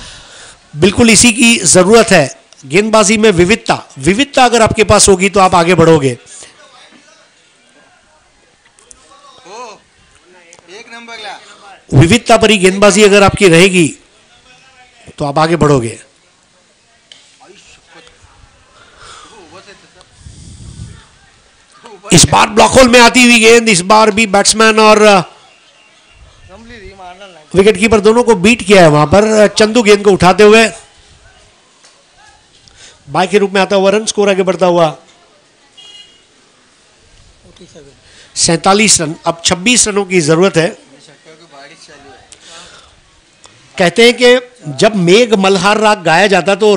बिल्कुल इसी की जरूरत है. गेंदबाजी में विविधता अगर आपके पास होगी तो आप आगे बढ़ोगे. विविधता भरी गेंदबाजी अगर आपकी रहेगी तो आप आगे बढ़ोगे। इस बार ब्लॉक होल में आती हुई गेंद, इस बार भी बैट्समैन और विकेट कीपर दोनों को बीट किया है वहां पर। चंदू गेंद को उठाते हुए बाय के रूप में आता हुआ रन, स्कोर आगे बढ़ता हुआ 47 रन। अब 26 रनों की जरूरत है। कहते हैं कि जब मेघ मल्हार राग गाया जाता तो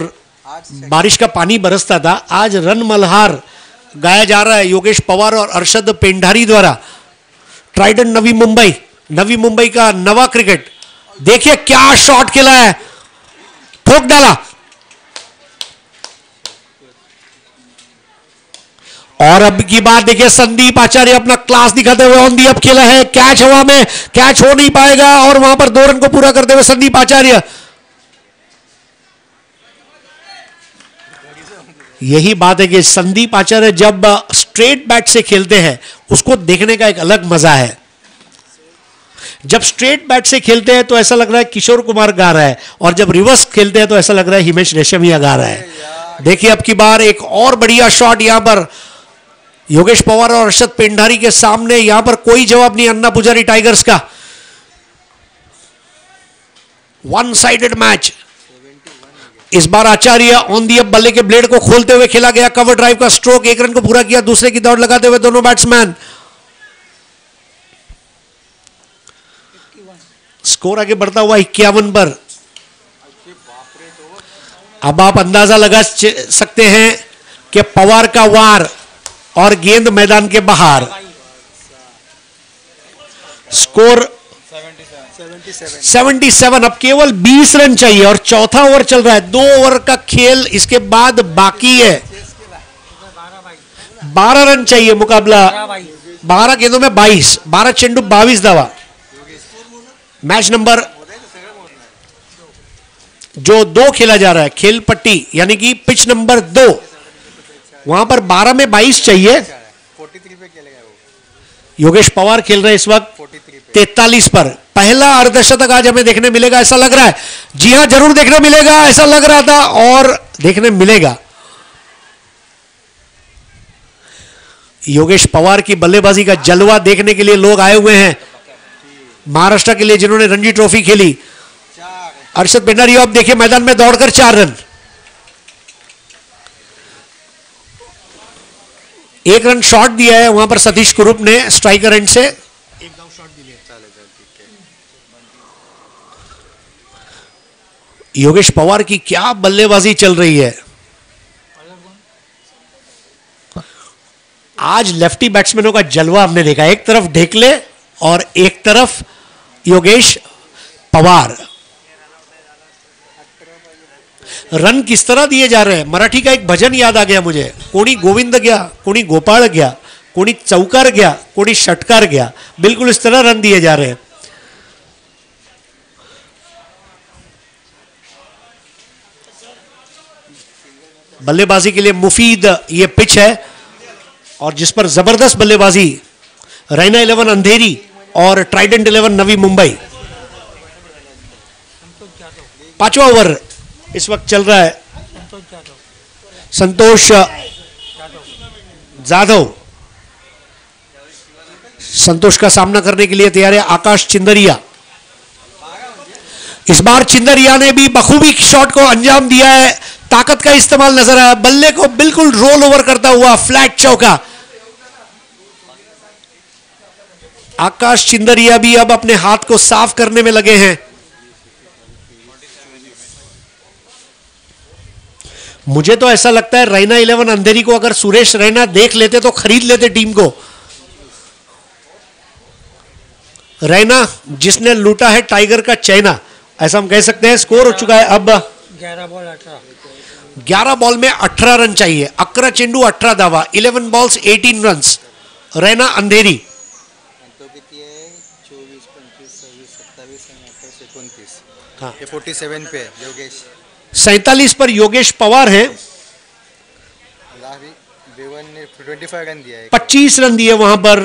बारिश का पानी बरसता था, आज रन मल्हार गाया जा रहा है योगेश पवार और अरशद पेंढारी द्वारा। ट्राइडेंट नवी मुंबई का नवा क्रिकेट। देखिए क्या शॉट खेला है, ठोक डाला। और अब की बात देखिए, संदीप आचार्य अपना क्लास दिखाते हुए ऑन दी अप खेला है। कैच हवा में, कैच हो नहीं पाएगा और वहां पर 2 रन को पूरा करते हुए संदीप आचार्य। यही बात है कि संदीप आचार्य जब स्ट्रेट बैट से खेलते हैं उसको देखने का एक अलग मजा है। जब स्ट्रेट बैट से खेलते हैं तो ऐसा लग रहा है किशोर कुमार गा रहा है, और जब रिवर्स खेलते हैं तो ऐसा लग रहा है हिमेश रेशमिया गा रहा है। देखिए अब की बार एक और बढ़िया शॉट यहां पर योगेश पवार और अरशद पेंढारी के सामने। यहां पर कोई जवाब नहीं अन्ना पुजारी टाइगर्स का। One sided match. इस बार आचार्य ऑन दी अप बल्ले के ब्लेड को खोलते हुए खेला गया। कवर ड्राइव का स्ट्रोक, 1 रन को पूरा किया। दूसरे की दौड़ लगाते हुए दोनों बैट्समैन। स्कोर आगे बढ़ता हुआ 51 पर। अब आप अंदाजा लगा सकते हैं कि पवार का वार और गेंद मैदान के बाहर। स्कोर 77। अब केवल 20 रन चाहिए और चौथा ओवर चल रहा है। 2 ओवर का खेल इसके बाद बाकी है। 12 रन चाहिए मुकाबला। 12 गेंदों में 22, 12 चेंडू 22 धावा। मैच नंबर जो 2 खेला जा रहा है, खेल पट्टी यानी कि पिच नंबर 2, वहां पर 12 में 22 चाहिए। 43 पे खेलेगा वो। योगेश पवार खेल रहे हैं इस वक्त 43 पर। पहला अर्धशतक आज हमें देखने मिलेगा ऐसा लग रहा है। जी हां, जरूर देखने मिलेगा, ऐसा लग रहा था और देखने मिलेगा। योगेश पवार की बल्लेबाजी का जलवा देखने के लिए लोग आए हुए हैं महाराष्ट्र के लिए, जिन्होंने रणजी ट्रॉफी खेली। अरशद पेंढारी अब देखिए मैदान में दौड़कर 4 रन। 1 रन शॉट दिया है वहां पर सतीश कुरूप ने स्ट्राइकर एंड से। एक डाउन शॉट दिया। योगेश पवार की क्या बल्लेबाजी चल रही है। आज लेफ्टी बैट्समैनों का जलवा हमने देखा। एक तरफ ढेकले और एक तरफ योगेश पवार। रन किस तरह दिए जा रहे हैं। मराठी का एक भजन याद आ गया मुझे। कोणी गोविंद गया, कोणी गोपाळ गया, कोणी चौकार गया, कोणी षटकार गया। बिल्कुल इस तरह रन दिए जा रहे हैं। बल्लेबाजी के लिए मुफीद ये पिच है और जिस पर जबरदस्त बल्लेबाजी रैना 11 अंधेरी और ट्राइडेंट 11 नवी मुंबई। 5वां ओवर इस वक्त चल रहा है। संतोष जाधव संतोष का सामना करने के लिए तैयार है। आकाश चिंदरिया। इस बार चिंदरिया ने भी बखूबी शॉट को अंजाम दिया है। ताकत का इस्तेमाल नजर आया। बल्ले को बिल्कुल रोल ओवर करता हुआ फ्लैट चौका। आकाश चिंदरिया भी अब अपने हाथ को साफ करने में लगे हैं। मुझे तो ऐसा लगता है रैना 11 अंधेरी को अगर सुरेश रैना देख लेते तो खरीद लेते टीम को। रैना जिसने लूटा है टाइगर का चैना, ऐसा हम कह सकते हैं। स्कोर हो चुका है अब 11 बॉल में 18 रन चाहिए। 11 चेंडू 18 दावा। 11 बॉल्स 18 रन। रैना अंधेरी 24, 25, 26, 27, 28, 29। हाँ, ये 47 पे योगेश। 47 पर योगेश पवार हैं। बेवन ने 25 रन दिया है। 25 रन दिए वहां पर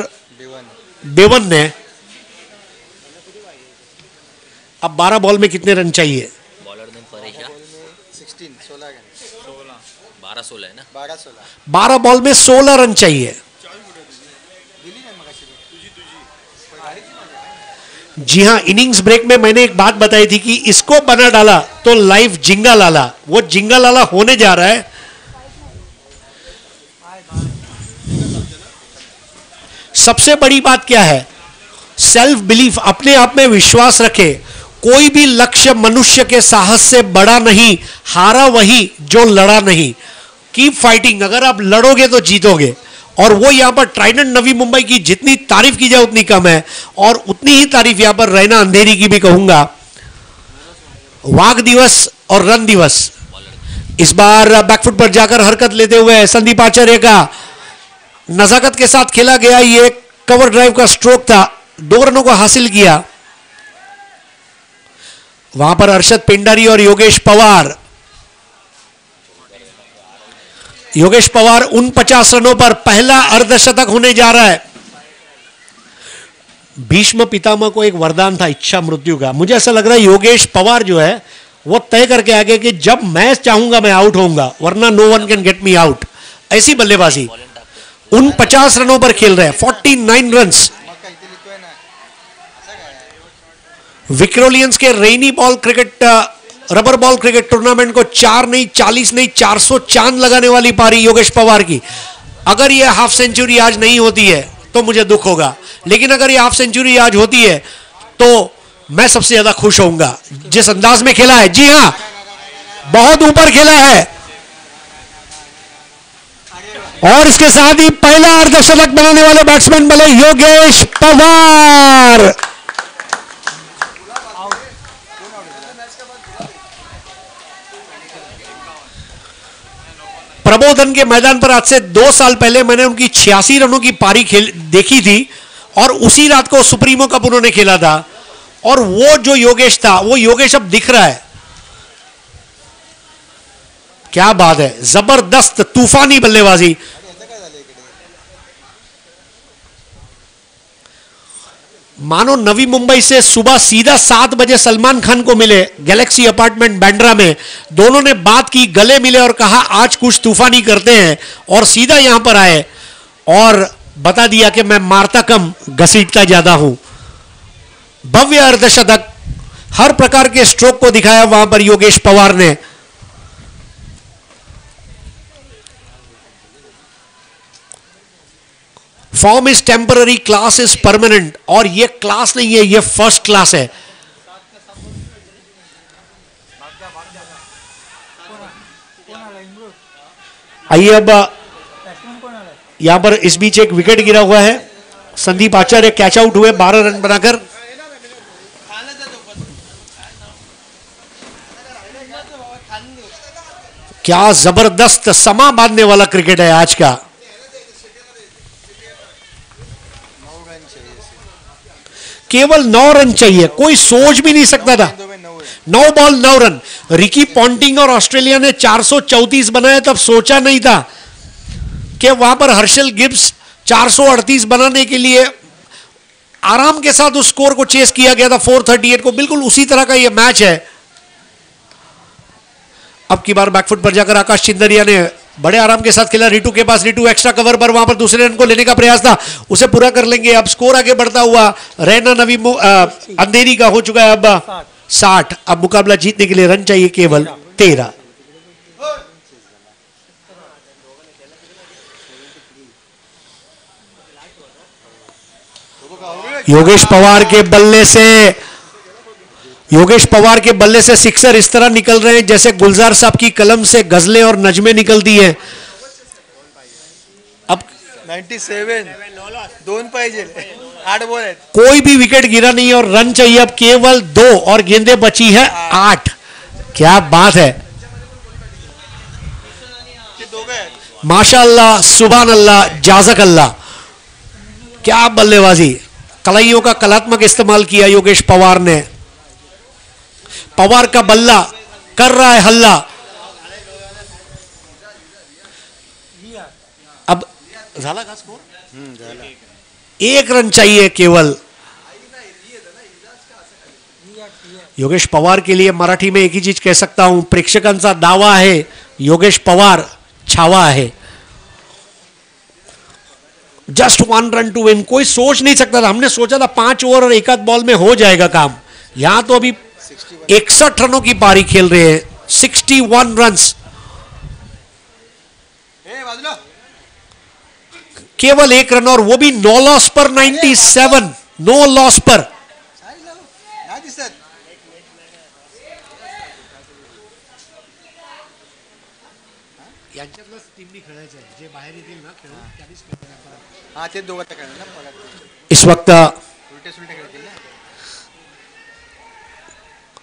बेवन ने। अब 12 बॉल में कितने रन चाहिए? बॉलर ने परेश 16 रन 12-16 है ना 12-16 12 बॉल में 16 रन चाहिए। जी हाँ, इनिंग्स ब्रेक में मैंने एक बात बताई थी कि इसको बना डाला तो लाइव जिंगा लाला, वो जिंगा लाला होने जा रहा है। सबसे बड़ी बात क्या है? सेल्फ बिलीफ, अपने आप में विश्वास रखे। कोई भी लक्ष्य मनुष्य के साहस से बड़ा नहीं, हारा वही जो लड़ा नहीं। कीप फाइटिंग, अगर आप लड़ोगे तो जीतोगे। और वो यहां पर ट्राइडेंट नवी मुंबई की जितनी तारीफ की जाए उतनी कम है, और उतनी ही तारीफ यहां पर रैना अंधेरी की भी कहूंगा। वाघ दिवस और रन दिवस, इस बार बैकफुट पर जाकर हरकत लेते हुए संदीप आचार्य का नजाकत के साथ खेला गया ये कवर ड्राइव का स्ट्रोक था, 2 रनों को हासिल किया। वहां पर अर्शद पिंडारी और योगेश पवार, योगेश पवार 49 रनों पर पहला अर्धशतक होने जा रहा है। भीष्म पितामह को एक वरदान था इच्छा मृत्यु का। मुझे ऐसा लग रहा है योगेश पवार जो है वो तय करके आगे कि जब मैं चाहूंगा मैं आउट होऊंगा, वरना no one can get me out. ऐसी बल्लेबाजी 49 रनों पर खेल रहे हैं, 49 रन्स। विक्रोलियंस के rainy ball cricket, rubber ball cricket tournament को 4 नहीं 40 नहीं 400 चांद लगाने वाली पारी योगेश पवार की। अगर यह हाफ सेंचुरी आज नहीं होती है तो मुझे दुख होगा, लेकिन अगर यह हाफ सेंचुरी आज होती है तो मैं सबसे ज्यादा खुश होऊंगा। जिस अंदाज में खेला है, जी हां, बहुत ऊपर खेला है। और इसके साथ ही पहला अर्धशतक बनाने वाले बैट्समैन बने योगेश पवार। प्रबोधन के मैदान पर आज से 2 साल पहले मैंने उनकी 86 रनों की पारी देखी थी, और उसी रात को सुप्रीमो कप उन्होंने खेला था। और वो जो योगेश था वो योगेश अब दिख रहा है। क्या बात है, जबरदस्त तूफानी बल्लेबाजी। मानो नवी मुंबई से सुबह सीधा 7 बजे सलमान खान को मिले गैलेक्सी अपार्टमेंट बैंड्रा में। दोनों ने बात की, गले मिले और कहा आज कुछ तूफानी करते हैं, और सीधा यहां पर आए और बता दिया कि मैं मारता कम घसीटता ज्यादा हूं। भव्य अर्धशतक, हर प्रकार के स्ट्रोक को दिखाया वहां पर योगेश पवार ने। Form is temporary, class is permanent. और ये क्लास नहीं है, ये फर्स्ट क्लास है। आइए अब यहां पर इस बीच एक विकेट गिरा हुआ है। संदीप आचार्य कैच आउट हुए 12 रन बनाकर। क्या जबरदस्त समा बांधने वाला क्रिकेट है आज का। केवल 9 रन चाहिए, कोई सोच भी नहीं सकता था। 9 बॉल 9 रन। रिकी पॉन्टिंग और ऑस्ट्रेलिया ने 434 बनाए, तब सोचा नहीं था कि वहां पर हर्षल गिब्स 438 बनाने के लिए आराम के साथ उस स्कोर को चेस किया गया था 438 को। बिल्कुल उसी तरह का यह मैच है। अब की बार बैकफुट पर जाकर आकाश चिंदरिया ने बड़े आराम के साथ खेला। रिटू के पास, रिटू एक्स्ट्रा कवर पर वहां पर दूसरे रन को लेने का प्रयास था, उसे पूरा कर लेंगे। अब स्कोर आगे बढ़ता हुआ रैना नवी अंधेरी का हो चुका है अब 60। अब मुकाबला जीतने के लिए रन चाहिए केवल 13। योगेश पवार के बल्ले से सिक्सर इस तरह निकल रहे हैं जैसे गुलजार साहब की कलम से गजलें और नजमें निकलती हैं। अब 97 2 पाहिजे, 8 बॉल आहेत। कोई भी विकेट गिरा नहीं और रन चाहिए अब केवल 2 और गेंदें बची है 8। क्या बात है, माशाअल्लाह, सुभान अल्लाह, जाज़क अल्लाह। क्या बल्लेबाजी, कलाइयों का कलात्मक इस्तेमाल किया योगेश पवार ने। पवार का बल्ला कर रहा है हल्ला। अब झाला का स्कोर 1 रन चाहिए केवल। योगेश पवार के लिए मराठी में एक ही चीज कह सकता हूं, प्रेक्षकांचा दावा है योगेश पवार छावा है। जस्ट 1 रन टू विन, कोई सोच नहीं सकता था, हमने सोचा था 5 ओवर और 1 आध बॉल में हो जाएगा काम। यहां तो अभी 61 रनों की पारी खेल रहे हैं, 61 रन्स, केवल 1 रन, और वो भी नो लॉस पर 97, नो लॉस पर। इस वक्त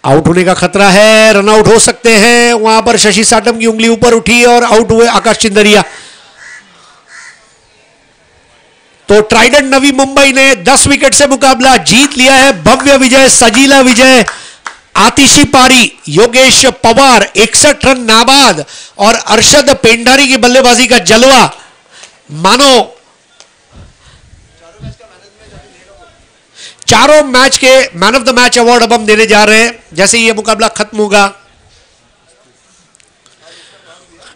आउट होने का खतरा है, रन आउट हो सकते हैं। वहां पर शशि साटम की उंगली ऊपर उठी और आउट हुए आकाश चिंदरिया। तो ट्राइडेंट नवी मुंबई ने 10 विकेट से मुकाबला जीत लिया है। भव्य विजय, सजीला विजय, आतिशी पारी, योगेश पवार 61 रन नाबाद और अरशद पेंडारी की बल्लेबाजी का जलवा। मानो चारों मैच के man of the match award अब हम देने जा रहे हैं जैसे ये मुकाबला खत्म होगा।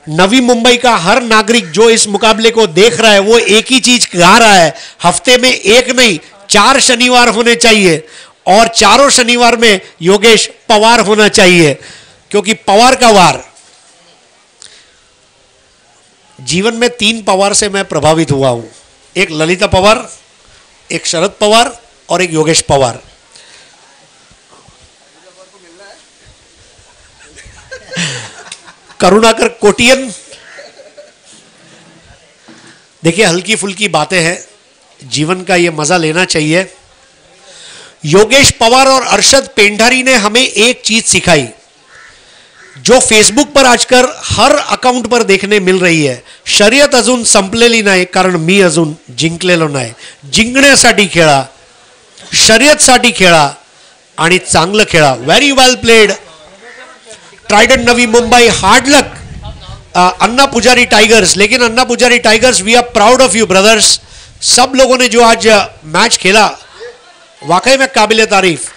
नवी मुंबई का हर नागरिक जो इस मुकाबले को देख रहा है वो एक ही चीज गा रहा है, हफ्ते में 1 नहीं 4 शनिवार होने चाहिए और चारों शनिवार में योगेश पवार होना चाहिए, क्योंकि पवार का वार। जीवन में 3 पवार से मैं प्रभावित हुआ हूं, एक ललिता पवार, एक शरद पवार और एक योगेश पवार। करुणाकर कोटियन। देखिए हल्की फुल्की बातें हैं, जीवन का ये मजा लेना चाहिए। योगेश पवार और अरशद पेंडारी ने हमें एक चीज सिखाई जो फेसबुक पर आजकल हर अकाउंट पर देखने मिल रही है, शर्यत अजून संपलेली नाही कारण मी अजून जिंकलेलो नाही। जिंकण्यासाठी खेळा, शर्यतसाठी खेळा आणि चांगलं खेळा। Very well played Trident Navi Mumbai, hard luck Anna Pujari Tigers. लेकिन Anna Pujari Tigers, we are proud of you brothers. सब लोगों ने जो आज मैच खेला वाकई में काबिल तारीफ।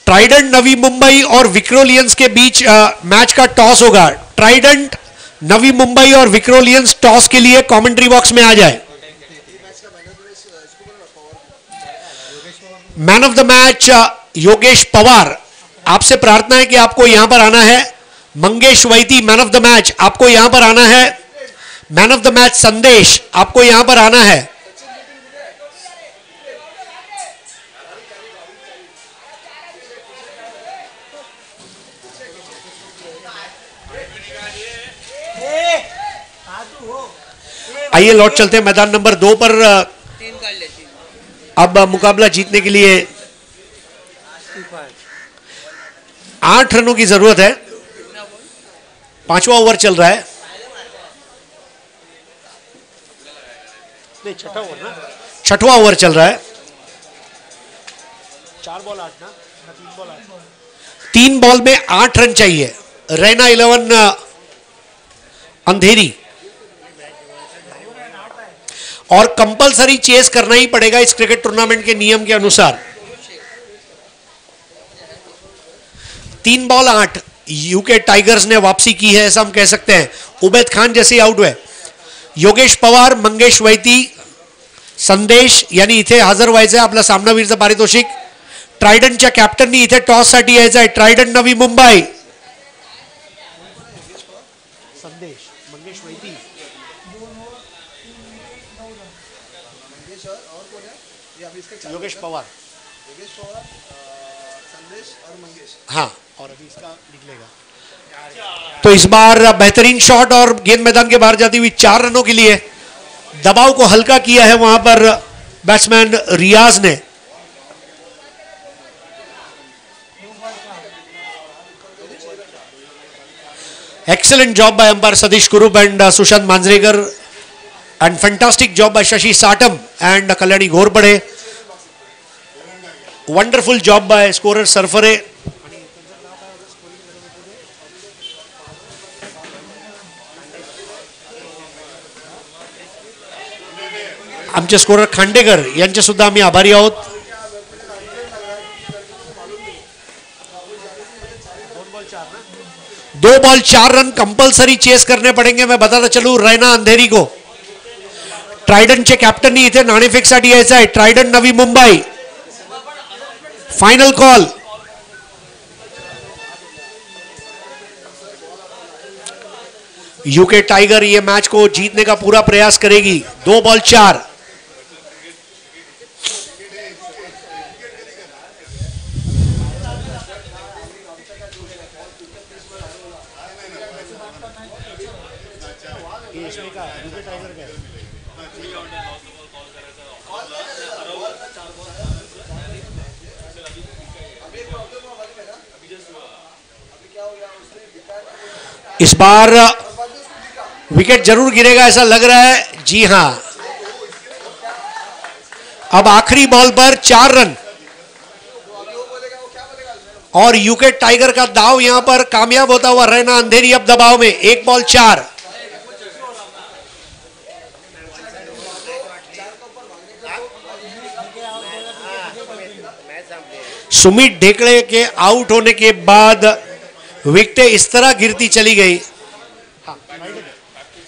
ट्राइडेंट नवी मुंबई और विक्रोलियंस के बीच मैच का टॉस होगा। ट्राइडेंट नवी मुंबई और विक्रोलियंस टॉस के लिए कमेंट्री बॉक्स में आ जाए। Man of the match Yogesh Pawar, आपसे प्रार्थना है कि आपको यहां पर आना है। मंगेश वैती मैन ऑफ द मैच, आपको यहां पर आना है। मैन ऑफ द मैच संदेश, आपको यहां पर आना है। आइए लौट चलते हैं मैदान नंबर 2 पर। अब मुकाबला जीतने के लिए 8 रनों की जरूरत है। 5वां ओवर चल रहा है, नहीं 6ठा ओवर ना, 6वां ओवर चल रहा है। 4 बॉल 8 ना, 3 बॉल 8। 3 बॉल में 8 रन चाहिए। रैना 11 अंधेरी, और कंपलसरी चेस करना ही पड़ेगा इस क्रिकेट टूर्नामेंट के नियम के अनुसार। 3 बॉल 8, यूके टाइगर्स ने वापसी की है ऐसा हम कह सकते हैं। उबैद खान जैसे आउट हुए। योगेश पवार, मंगेश वैती, संदेश यांनी इथे हजर व्हायचंय, आपला सामनावीरचं पारितोषिक। ट्रायडंटच्या कॅप्टननी इथे टॉससाठी यायचं आहे। ट्रायडंट नवी मुंबई, संदेश, मंगेश वैती, योगेश पवार, संदेश और मंगेश। हाँ, और अभी इसका निकलेगा। तो इस बार बेहतरीन शॉट और गेंद मैदान के बाहर जाती हुई 4 रनों के लिए दबाव को हल्का किया है वहां पर बैट्समैन रियाज ने। Excellent job by umpire Sadish Kurup and Sushant Manjrekar, and fantastic job by Shashi Satam and Kalyani Ghorpade. Wonderful job by scorer Sarfare. आमचे स्कोरर खांडेकर यांचे सुद्धा आम्ही आभारी आहोत. दो बॉल 4 रन कंपल्सरी चेस करने पड़ेंगे. मैं बताता चलूं रैना अंधेरी को ट्रायडनचे कॅप्टननी इथे नाणेफेकसाठी यायचं आहे. Trident Navi Mumbai final call. UK tiger ये मैच को जीतने का पूरा प्रयास करेगी. 2 बॉल 4. इस बार विकेट जरूर गिरेगा ऐसा लग रहा है. जी हां, अब आखिरी बॉल पर 4 रन और यूके टाइगर का दाव यहां पर कामयाब होता हुआ रैना अंधेरी अब दबाव में. 1 बॉल 4. सुमित ढेकड़े के आउट होने के बाद विकेट इस तरह गिरती चली गई.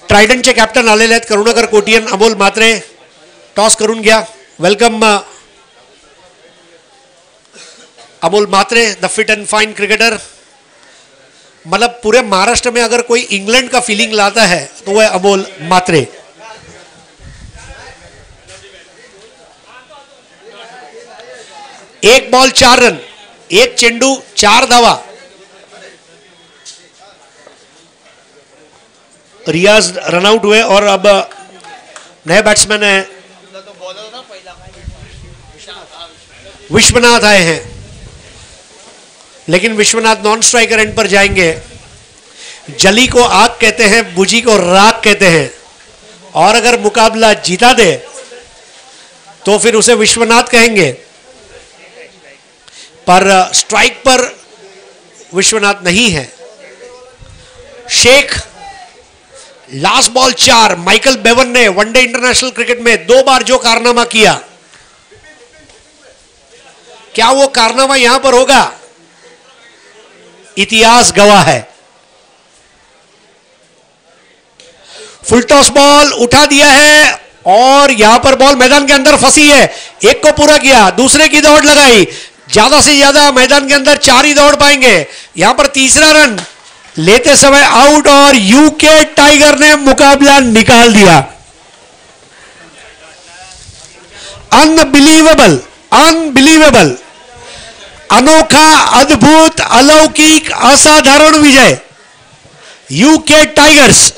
ट्रायडनचे कॅप्टन आलेले आहेत करुणाकर कोटियन. अमोल म्हात्रे टॉस करून घ्या. Welcome Amol Mhatre, the fit and fine cricketer. मतलब पूरे महाराष्ट्र में अगर कोई इंग्लैंड का फीलिंग लाता है तो वह अमोल म्हात्रे. एक बॉल 4 रन, 1 चेंडू 4 धावा. रियाज रनआउट हुए और अब नए बैट्समैन है विश्वनाथ आए हैं. लेकिन विश्वनाथ नॉन स्ट्राइकर एंड पर जाएंगे. जली को आग कहते हैं, बुझी को राख कहते हैं. और अगर मुकाबला जीता दे तो फिर उसे विश्वनाथ कहेंगे. पर स्ट्राइक पर विश्वनाथ नहीं है. Sheikh last ball 4. Michael Bevan ने वनडे इंटरनेशनल क्रिकेट में 2 बार जो कारनामा किया, क्या वो कारनामा यहां पर होगा? इतिहास गवाह है. फुल टॉस बॉल उठा दिया है और यहां पर बॉल मैदान के अंदर फंसी है. एक को पूरा किया, दूसरे की दौड़ लगाई. ज्यादा से ज्यादा मैदान के अंदर 4 ही दौड़ पाएंगे. यहां पर तीसरा रन लेते समय आउट और यूके टाइगर ने मुकाबला निकाल दिया. Unbelievable, unbelievable. अनोखा, अद्भुत, अलौकिक, असाधारण विजय यूके टाइगर्स